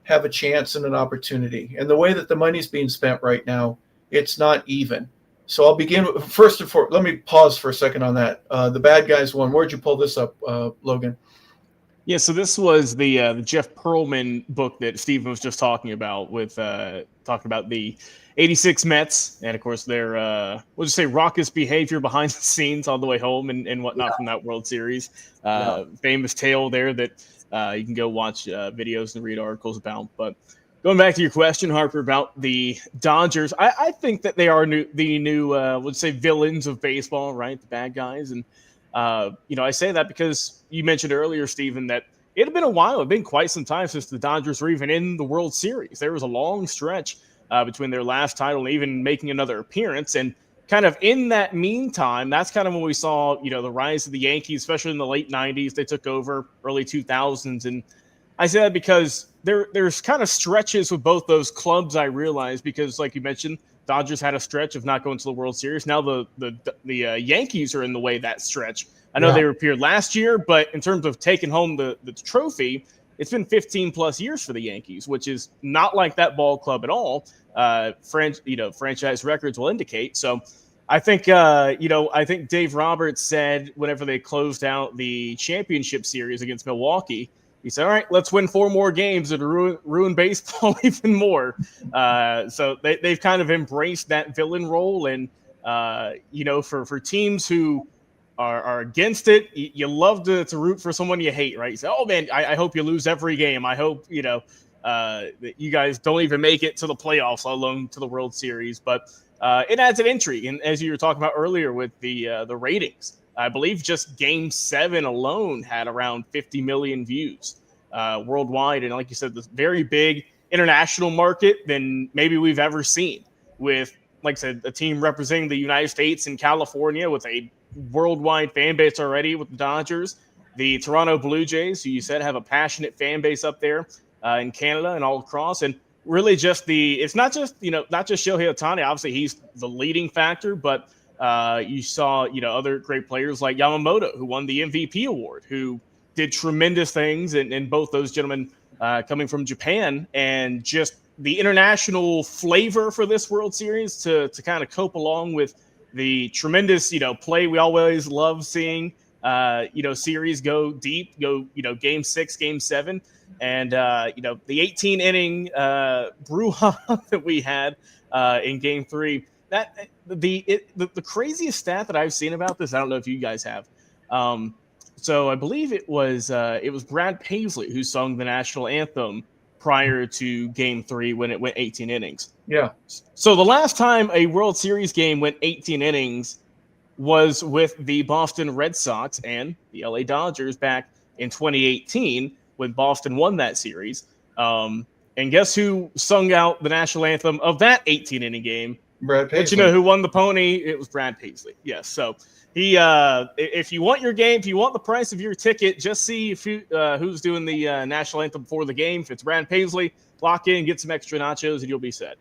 have a chance and an opportunity. And the way that the money's being spent right now, it's not even. So I'll begin with, first and foremost, let me pause for a second on that. The bad guys won. Where'd you pull this up, Logan? Yeah, so this was the Jeff Pearlman book that Steven was just talking about with talking about the 86 Mets and, of course, their, we'll just say raucous behavior behind the scenes on the way home and whatnot from that World Series. Famous tale there that you can go watch videos and read articles about. But going back to your question, Harper, about the Dodgers, I think that they are the new let's say, villains of baseball, right? The bad guys. And, I say that because you mentioned earlier, Steven, that it had been a while. It had been quite some time since the Dodgers were even in the World Series. There was a long stretch between their last title and even making another appearance. And kind of in that meantime, that's kind of when we saw, the rise of the Yankees, especially in the late 90s. They took over early 2000s. And I say that because there's kind of stretches with both those clubs, I realize, because like you mentioned, Dodgers had a stretch of not going to the World Series. Now the Yankees are in the way of that stretch. I know they appeared last year, but in terms of taking home the trophy, it's been 15 plus years for the Yankees, which is not like that ball club at all. Franchise records will indicate. So I think, I think Dave Roberts said whenever they closed out the championship series against Milwaukee, he said, all right, let's win 4 more games and ruin baseball even more. So they've kind of embraced that villain role. And, for teams who are against it, you love to root for someone you hate, right? You say, oh, man, I hope you lose every game. I hope, that you guys don't even make it to the playoffs, let alone to the World Series. But it adds an intrigue. And as you were talking about earlier with the ratings, I believe just Game 7 alone had around 50 million views worldwide. And like you said, this very big international market than maybe we've ever seen, with, like I said, a team representing the United States and California with a worldwide fan base already with the Dodgers. The Toronto Blue Jays, who you said have a passionate fan base up there in Canada and all across. And really just it's not just Shohei Ohtani. Obviously, he's the leading factor, but you saw, other great players like Yamamoto, who won the MVP award, who did tremendous things, and both those gentlemen coming from Japan, and just the international flavor for this World Series to kind of cope along with the tremendous, play we always love seeing, series go deep, Game 6, Game 7, and, the 18 inning brouhaha that we had in Game 3. That the craziest stat that I've seen about this, I don't know if you guys have. So I believe it was Brad Paisley who sung the national anthem prior to Game 3 when it went 18 innings. Yeah. So the last time a World Series game went 18 innings was with the Boston Red Sox and the LA Dodgers back in 2018 when Boston won that series. And guess who sung out the national anthem of that 18 inning game? Brad Paisley. But you know who won the pony? It was Brad Paisley. Yes. So he, if you want your game, if you want the price of your ticket, just see who's doing the national anthem before the game. If it's Brad Paisley, lock in, get some extra nachos, and you'll be set.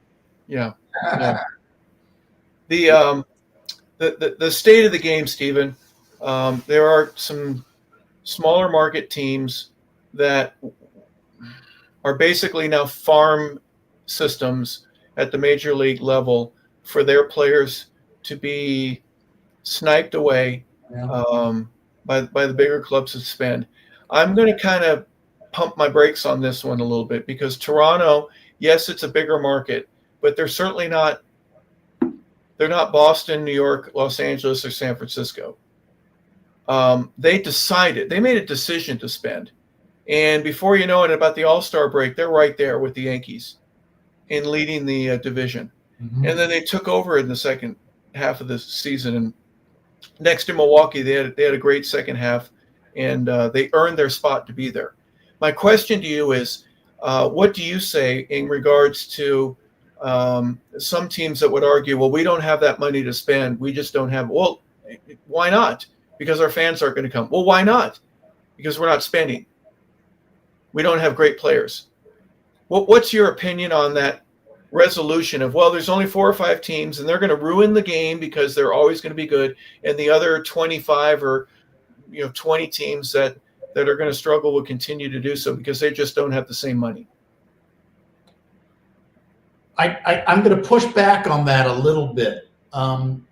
Yeah. The state of the game, Steven, there are some smaller market teams that are basically now farm systems at the major league level for their players to be sniped away by the bigger clubs to spend. I'm going to kind of pump my brakes on this one a little bit, because Toronto, yes, it's a bigger market, but they're certainly not. They're not Boston, New York, Los Angeles, or San Francisco. They made a decision to spend. And before you know it, about the All-Star break, they're right there with the Yankees in leading the division. Mm-hmm. And then they took over in the second half of the season. And next to Milwaukee, they had a great second half, and they earned their spot to be there. My question to you is, what do you say in regards to some teams that would argue, well, we don't have that money to spend. We just don't have. Well, why not? Because our fans aren't going to come. Well, why not? Because we're not spending. We don't have great players. What's your opinion on that resolution of, well, there's only 4 or 5 teams and they're going to ruin the game because they're always going to be good, and the other 25 or 20 teams that are going to struggle will continue to do so because they just don't have the same money? I'm going to push back on that a little bit.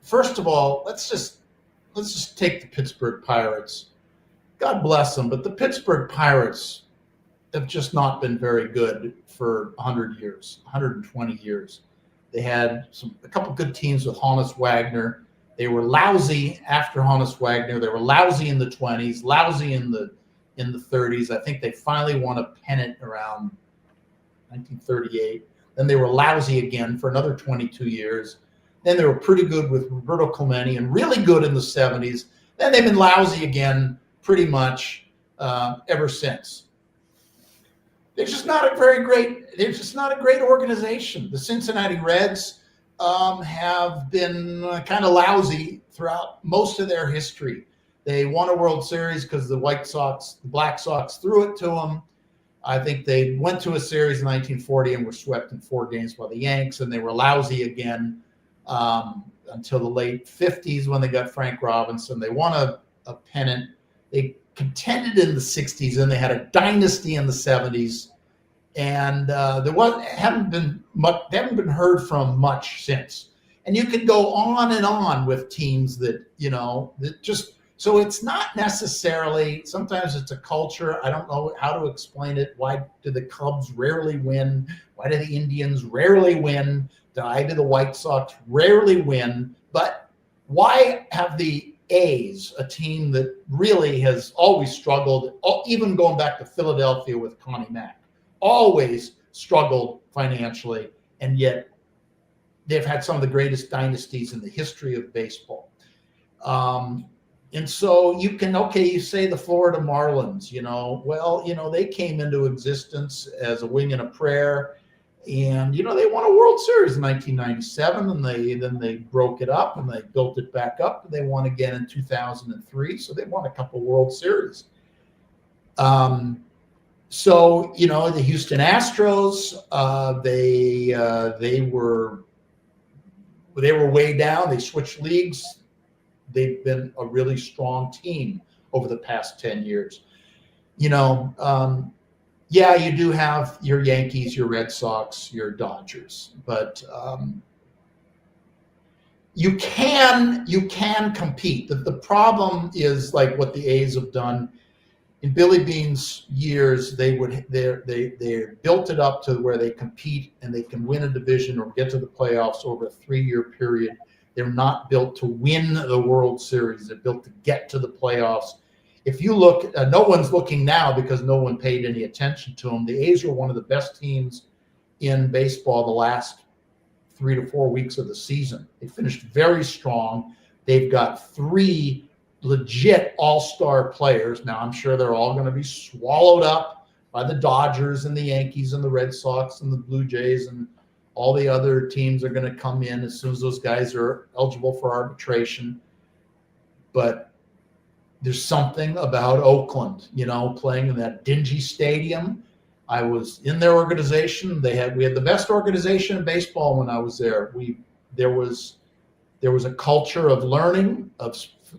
First of all, let's just take the Pittsburgh Pirates. God bless them, but the Pittsburgh Pirates have just not been very good for 100 years, 120 years. They had a couple good teams with Honus Wagner. They were lousy after Honus Wagner. They were lousy in the 20s, lousy in the 30s. I think they finally won a pennant around 1938. Then they were lousy again for another 22 years. Then they were pretty good with Roberto Clemente and really good in the 70s. Then they've been lousy again pretty much ever since. They're just not a great organization. The Cincinnati Reds have been kind of lousy throughout most of their history. They won a World Series because the Black Sox threw it to them. I think they went to a series in 1940 and were swept in 4 games by the Yanks, and they were lousy again until the late 50s when they got Frank Robinson. They won a pennant. They contended in the 60s, and they had a dynasty in the 70s. And they haven't been heard from much since. And you could go on and on with teams that just. So it's not necessarily, sometimes it's a culture. I don't know how to explain it. Why do the Cubs rarely win? Why do the Indians rarely win? Why do the White Sox rarely win? But why have the A's, a team that really has always struggled, even going back to Philadelphia with Connie Mack, always struggled financially, and yet they've had some of the greatest dynasties in the history of baseball. And so you say the Florida Marlins, they came into existence as a wing and a prayer. And, they won a World Series in 1997, and then they broke it up and they built it back up. And they won again in 2003. So they won a couple World Series. The Houston Astros, they were way down. They switched leagues. They've been a really strong team over the past 10 years. You do have your Yankees, your Red Sox, your Dodgers, but you can compete. The problem is like what the A's have done in Billy Beane's years. They built it up to where they compete and they can win a division or get to the playoffs over a 3-year period. They're not built to win the World Series. They're built to get to the playoffs. If you look, no one's looking now because no one paid any attention to them. The A's are one of the best teams in baseball the last 3 to 4 weeks of the season. They finished very strong. They've got 3 legit all-star players. Now, I'm sure they're all going to be swallowed up by the Dodgers and the Yankees and the Red Sox and the Blue Jays, and all the other teams are going to come in as soon as those guys are eligible for arbitration. But there's something about Oakland, playing in that dingy stadium. I was in their organization. We had the best organization in baseball when I was there. There was a culture of learning,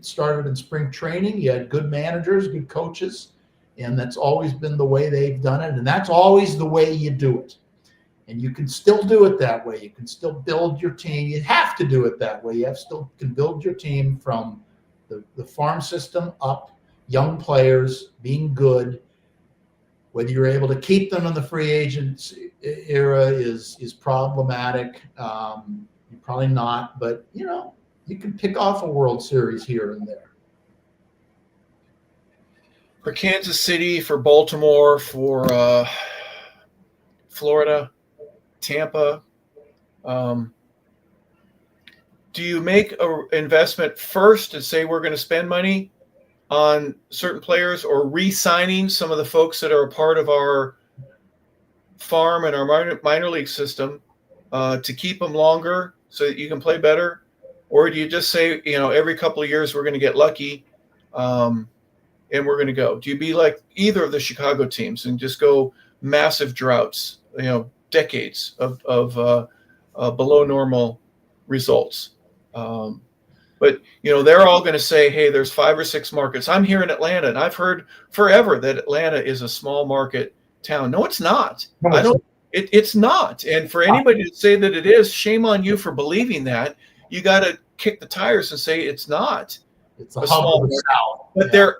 started in spring training. You had good managers, good coaches, and that's always been the way they've done it. And that's always the way you do it. And you can still do it that way. You can still build your team. You have to do it that way. You can build your team from the farm system up, young players being good. Whether you're able to keep them in the free agent era is problematic. You're probably not, but you can pick off a World Series here and there. For Kansas City, for Baltimore, for Florida, Tampa, do you make an investment first and say we're going to spend money on certain players, or re-signing some of the folks that are a part of our farm and our minor league system to keep them longer so that you can play better? Or do you just say, every couple of years we're going to get lucky and we're going to go? Do you be like either of the Chicago teams and just go massive droughts, decades of below normal results? But they're all going to say, hey, there's 5 or 6 markets. I'm here in Atlanta, and I've heard forever that Atlanta is a small market town. No, it's not. It's not. And for anybody to say that it is, shame on you for believing that. You got to kick the tires and say it's not. It's a small market. But they're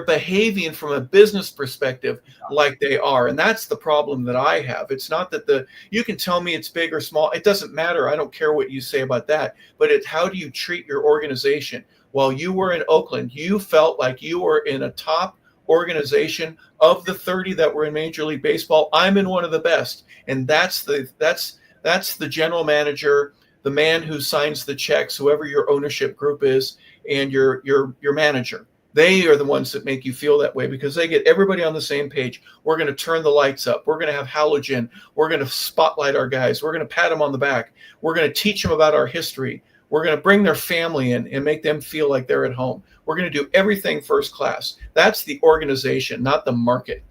behaving from a business perspective like they are. And that's the problem that I have. It's not that you can tell me it's big or small. It doesn't matter. I don't care what you say about that. But it's how do you treat your organization? While you were in Oakland, you felt like you were in a top organization. Of the 30 that were in Major League Baseball, I'm in one of the best. And that's the general manager, the man who signs the checks, whoever your ownership group is, and your manager. They are the ones that make you feel that way because they get everybody on the same page. We're going to turn the lights up. We're going to have halogen. We're going to spotlight our guys. We're going to pat them on the back. We're going to teach them about our history. We're going to bring their family in and make them feel like they're at home. We're going to do everything first class. That's the organization, not the market.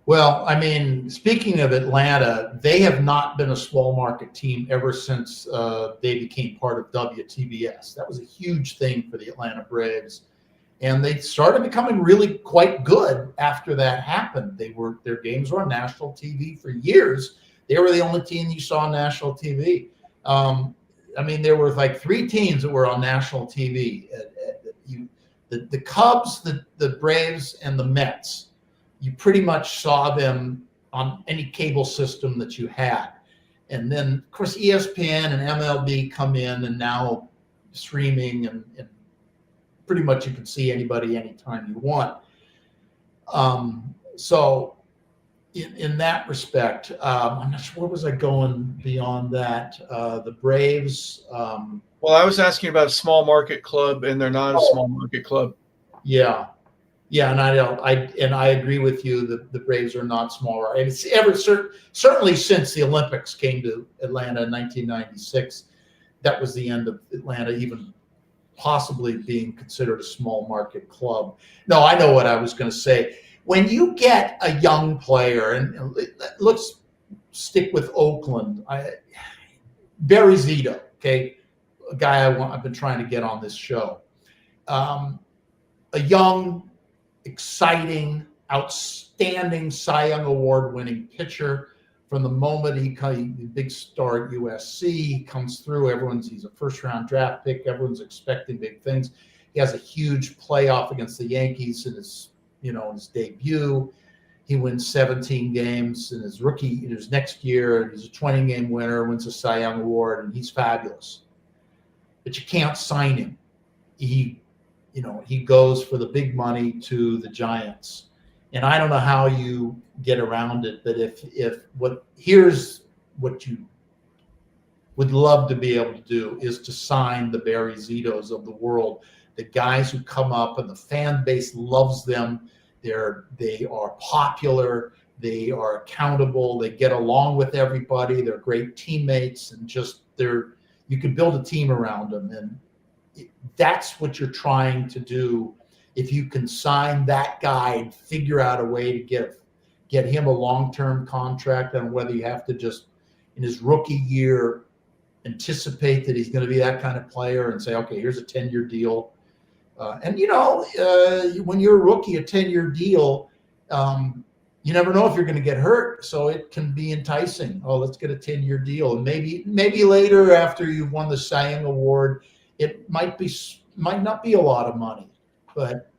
Well, I mean, speaking of Atlanta, they have not been a small market team ever since they became part of WTBS. That was a huge thing for the Atlanta Braves. And they started becoming really quite good after that happened. Their games were on national TV for years. They were the only team you saw on national TV. I mean, there were like 3 teams that were on national TV. The Cubs, the Braves, and the Mets. You pretty much saw them on any cable system that you had. And then, of course, ESPN and MLB come in, and now streaming, and pretty much you can see anybody anytime you want. So in that respect, I'm not sure, where was I going beyond that? The Braves. Well, I was asking about a small market club, and they're not a small market club. Yeah. Yeah, and I agree with you that the Braves are not small. And it's certainly since the Olympics came to Atlanta in 1996, that was the end of Atlanta even possibly being considered a small market club. No, I know what I was going to say. When you get a young player, and let's stick with Oakland, Barry Zito, okay, a guy I've been trying to get on this show, a young, exciting, outstanding Cy Young Award-winning pitcher. From the moment he big star at USC, he comes through. He's a first-round draft pick. Everyone's expecting big things. He has a huge playoff against the Yankees in his debut. He wins 17 games in his next year. He's a 20-game winner, wins a Cy Young Award, and he's fabulous. But you can't sign him. He goes for the big money to the Giants. And I don't know how you get around it, but here's what you would love to be able to do is to sign the Barry Zitos of the world, the guys who come up and the fan base loves them. They are popular. They are accountable. They get along with everybody. They're great teammates, and you can build a team around them. And that's what you're trying to do. If you can sign that guy and figure out a way to get him a long-term contract, and whether you have to just in his rookie year anticipate that he's going to be that kind of player and say, okay, here's a 10-year deal. When you're a rookie, a 10-year deal, you never know if you're going to get hurt. So it can be enticing. Oh, let's get a 10-year deal. And maybe later, after you've won the Cy Young Award, it might not be a lot of money, but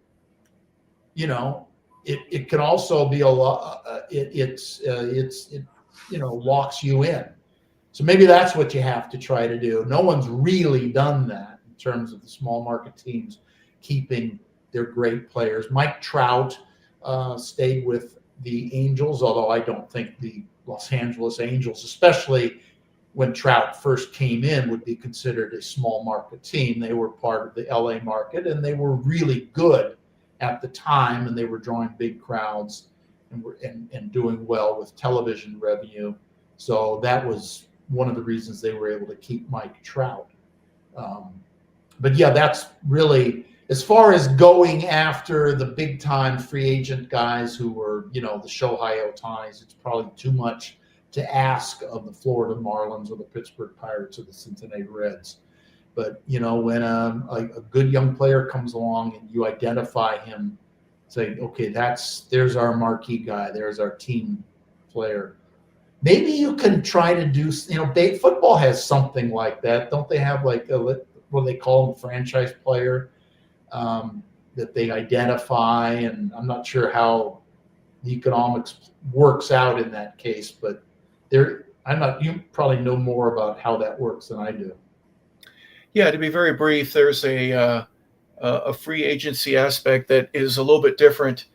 it can also be a lot. It locks you in. So maybe that's what you have to try to do. No one's really done that in terms of the small market teams keeping their great players. Mike Trout stayed with the Angels, although I don't think the Los Angeles Angels, especially when Trout first came in, would be considered a small market team. They were part of the LA market, and they were really good at the time, and they were drawing big crowds and doing well with television revenue. So that was one of the reasons they were able to keep Mike Trout. But yeah, that's really, as far as going after the big time free agent guys who were, the Shohei Ohtanis, it's probably too much to ask of the Florida Marlins or the Pittsburgh Pirates or the Cincinnati Reds. But, when a good young player comes along and you identify him, say, okay, there's our marquee guy, there's our team player. Maybe you can try to do, football has something like that. Don't they have what do they call them, franchise player that they identify? And I'm not sure how the economics works out in that case, but you probably know more about how that works than I do. Yeah, to be very brief, there's a a free agency aspect that is a little bit different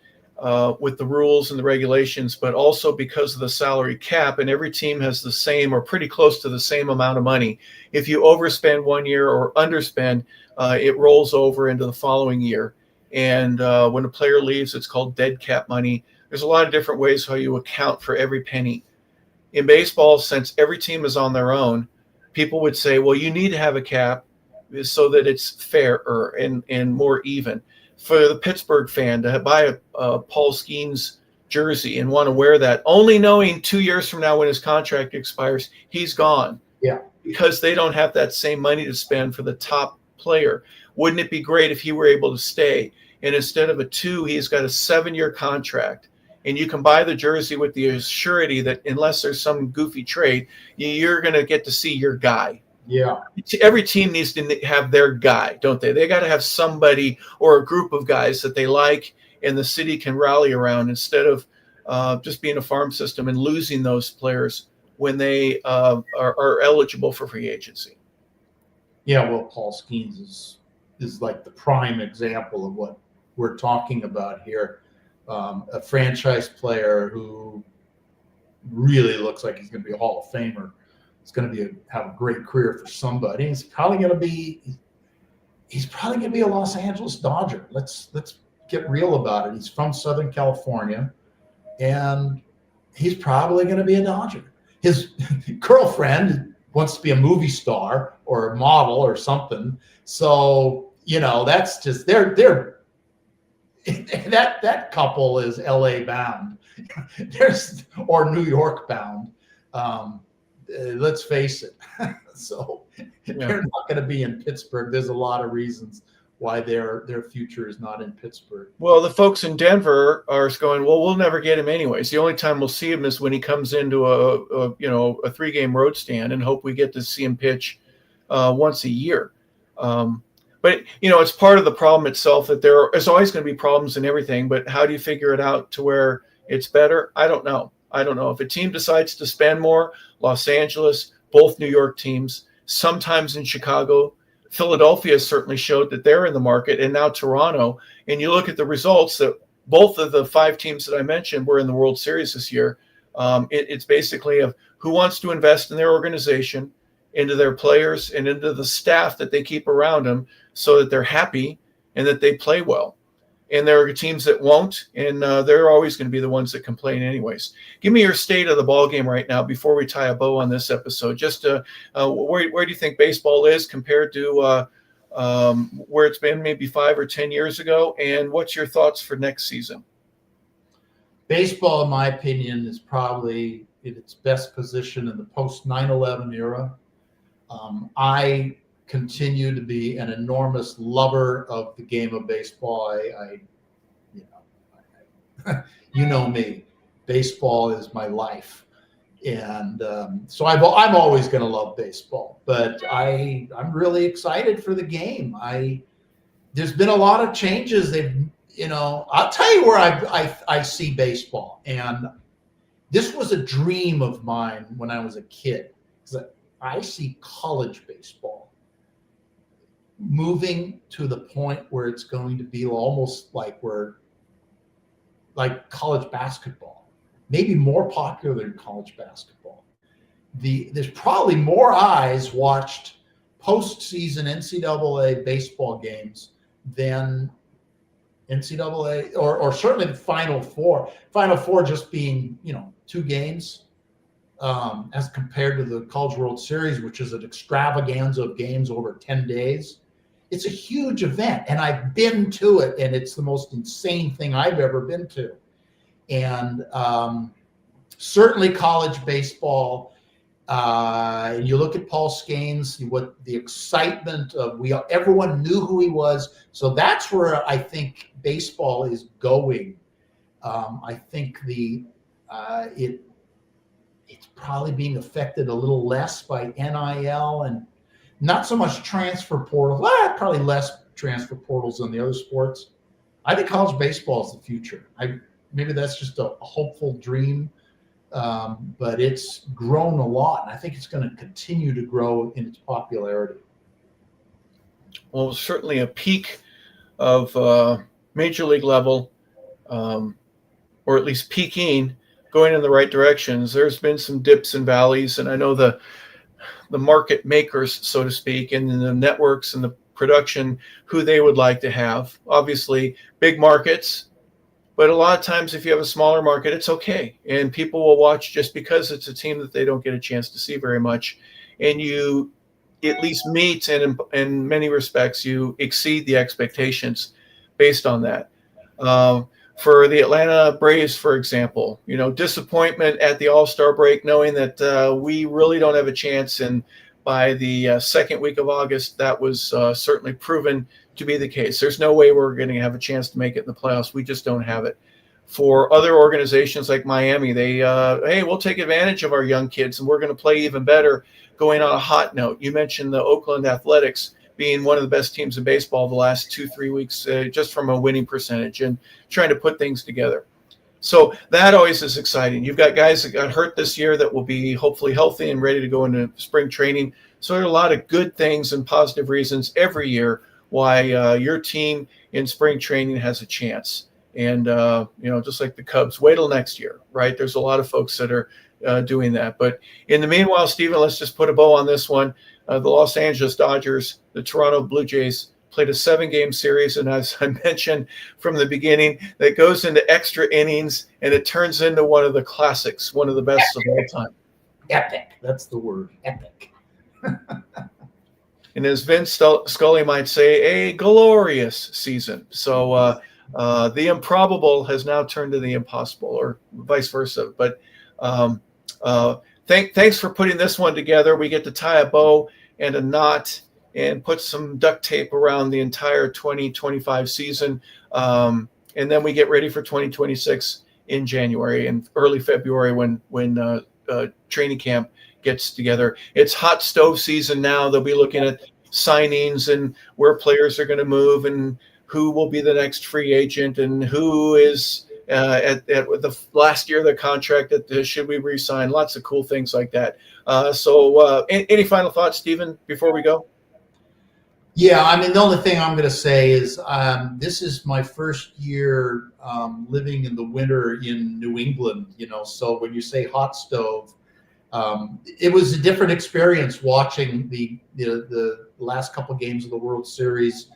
with the rules and the regulations, but also because of the salary cap, and every team has the same or pretty close to the same amount of money. If you overspend 1 year or underspend, it rolls over into the following year. And when a player leaves, it's called dead cap money. There's a lot of different ways how you account for every penny. In baseball, since every team is on their own, people would say, well, you need to have a cap so that it's fairer and more even. For the Pittsburgh fan to buy a Paul Skeens jersey and want to wear that, only knowing 2 years from now when his contract expires, he's gone. Yeah. Because they don't have that same money to spend for the top player. Wouldn't it be great if he were able to stay? And instead of a 2, he's got a 7-year contract. And you can buy the jersey with the surety that unless there's some goofy trade, you're going to get to see your guy. Yeah. Every team needs to have their guy, don't they? They got to have somebody or a group of guys that they like and the city can rally around instead of just being a farm system and losing those players when they are eligible for free agency. Yeah, well, Paul Skeens is like the prime example of what we're talking about here. A franchise player who really looks like he's going to be a Hall of Famer. He's going to have a great career for somebody. He's probably going to be a Los Angeles Dodger. Let's get real about it. He's from Southern California, and he's probably going to be a Dodger. His girlfriend wants to be a movie star or a model or something. So, that's just that couple is LA bound. Or New York bound. Let's face it. So they're not going to be in Pittsburgh. There's a lot of reasons why their future is not in Pittsburgh. Well, the folks in Denver are going, well, we'll never get him anyways. The only time we'll see him is when he comes into a 3-game road stand, and hope we get to see him pitch once a year. But it's part of the problem itself that there's always going to be problems in everything. But how do you figure it out to where it's better? I don't know. If a team decides to spend more, Los Angeles, both New York teams, sometimes in Chicago, Philadelphia certainly showed that they're in the market, and now Toronto. And you look at the results that both of the 5 teams that I mentioned were in the World Series this year. It's basically of who wants to invest in their organization, into their players, and into the staff that they keep around them so that they're happy and that they play well. And there are teams that won't, and they're always going to be the ones that complain anyways. Give me your state of the ball game right now before we tie a bow on this episode. Just where do you think baseball is compared to where it's been maybe 5 or 10 years ago? And what's your thoughts for next season? Baseball, in my opinion, is probably in its best position in the post 9/11 era. I continue to be an enormous lover of the game of baseball. You know me, baseball is my life. And so I'm always going to love baseball, but I'm really excited for the game. There's been a lot of changes. I'll tell you where I see baseball. And this was a dream of mine when I was a kid. I see college baseball moving to the point where it's going to be almost like college basketball, maybe more popular than college basketball. There's probably more eyes watched postseason NCAA baseball games than NCAA or certainly the Final Four. Final Four just being 2 games. As compared to the College World Series, which is an extravaganza of games over 10 days. It's a huge event, and I've been to it, and it's the most insane thing I've ever been to. And certainly college baseball, you look at Paul Skeens, what the excitement of everyone knew who he was. So that's where I think baseball is going. I think it's probably being affected a little less by NIL and not so much transfer portal. Probably less transfer portals than the other sports. I think college baseball is the future. Maybe that's just a hopeful dream, but it's grown a lot, and I think it's going to continue to grow in its popularity. Well, certainly a peak of major league level, or at least peaking, going in the right directions. There's been some dips and valleys, and I know the market makers, so to speak, and the networks and the production, who they would like to have. Obviously, big markets, but a lot of times if you have a smaller market, it's okay. And people will watch just because it's a team that they don't get a chance to see very much. And you at least meet, and in many respects, you exceed the expectations based on that. For the Atlanta Braves, for example, disappointment at the All-Star break, knowing that we really don't have a chance. And by the second week of August, that was certainly proven to be the case. There's no way we're going to have a chance to make it in the playoffs. We just don't have it. For other organizations like Miami, they, hey, we'll take advantage of our young kids, and we're going to play even better. Going on a hot note, you mentioned the Oakland Athletics being one of the best teams in baseball the last 2-3 weeks, just from a winning percentage and trying to put things together. So that always is exciting. You've got guys that got hurt this year that will be hopefully healthy and ready to go into spring training. So there are a lot of good things and positive reasons every year why your team in spring training has a chance. And, just like the Cubs, wait till next year, right? There's a lot of folks that are doing that. But in the meanwhile, Steven, let's just put a bow on this one. The Los Angeles Dodgers, the Toronto Blue Jays played a 7-game series. And as I mentioned from the beginning, that goes into extra innings and it turns into one of the classics, one of the best of all time. Epic. That's the word. Epic. And as Vince Scully might say, a glorious season. So the improbable has now turned to the impossible, or vice versa. But thanks for putting this one together. We get to tie a bow and a knot and put some duct tape around the entire 2025 season. And then we get ready for 2026 in January and early February when training camp gets together. It's hot stove season now. They'll be looking at signings and where players are going to move and who will be the next free agent and who is at the last year of the contract that should we re-sign. Lots of cool things like that. So any final thoughts, Steven, before we go? Yeah, I mean, the only thing I'm going to say is this is my first year living in the winter in New England, so when you say hot stove, it was a different experience watching the last couple games of the World Series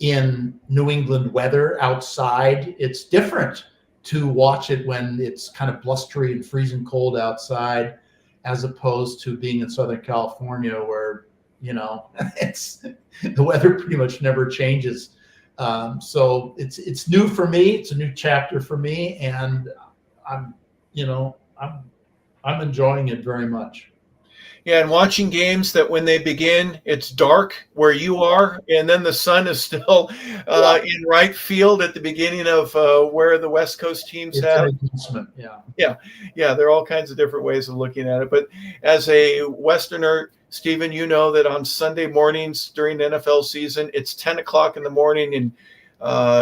in New England weather outside. It's different to watch it when it's kind of blustery and freezing cold outside, as opposed to being in Southern California where, it's the weather pretty much never changes. So it's new for me. It's a new chapter for me, and I'm enjoying it very much. Yeah, and watching games that when they begin, it's dark where you are, and then the sun is still in right field at the beginning of where the West Coast teams have. Yeah. There are all kinds of different ways of looking at it. But as a Westerner, Steven, you know that on Sunday mornings during the NFL season, it's 10 o'clock in the morning, and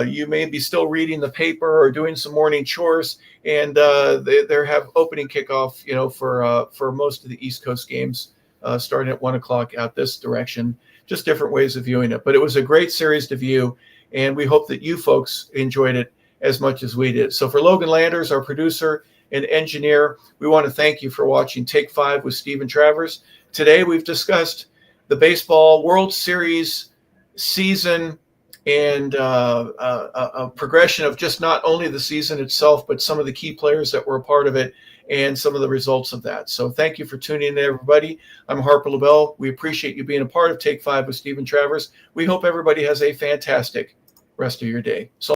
you may be still reading the paper or doing some morning chores, and they have opening kickoff, for most of the East Coast games, starting at 1 o'clock out this direction. Just different ways of viewing it. But it was a great series to view, and we hope that you folks enjoyed it as much as we did. So for Logan Landers, our producer and engineer, we want to thank you for watching Take 5 with Steven Travers. Today we've discussed the Baseball World Series season and a progression of just not only the season itself, but some of the key players that were a part of it and some of the results of that. So thank you for tuning in, everybody. I'm Harper LeBel. We appreciate you being a part of Take 5 with Steven Travers. We hope everybody has a fantastic rest of your day. So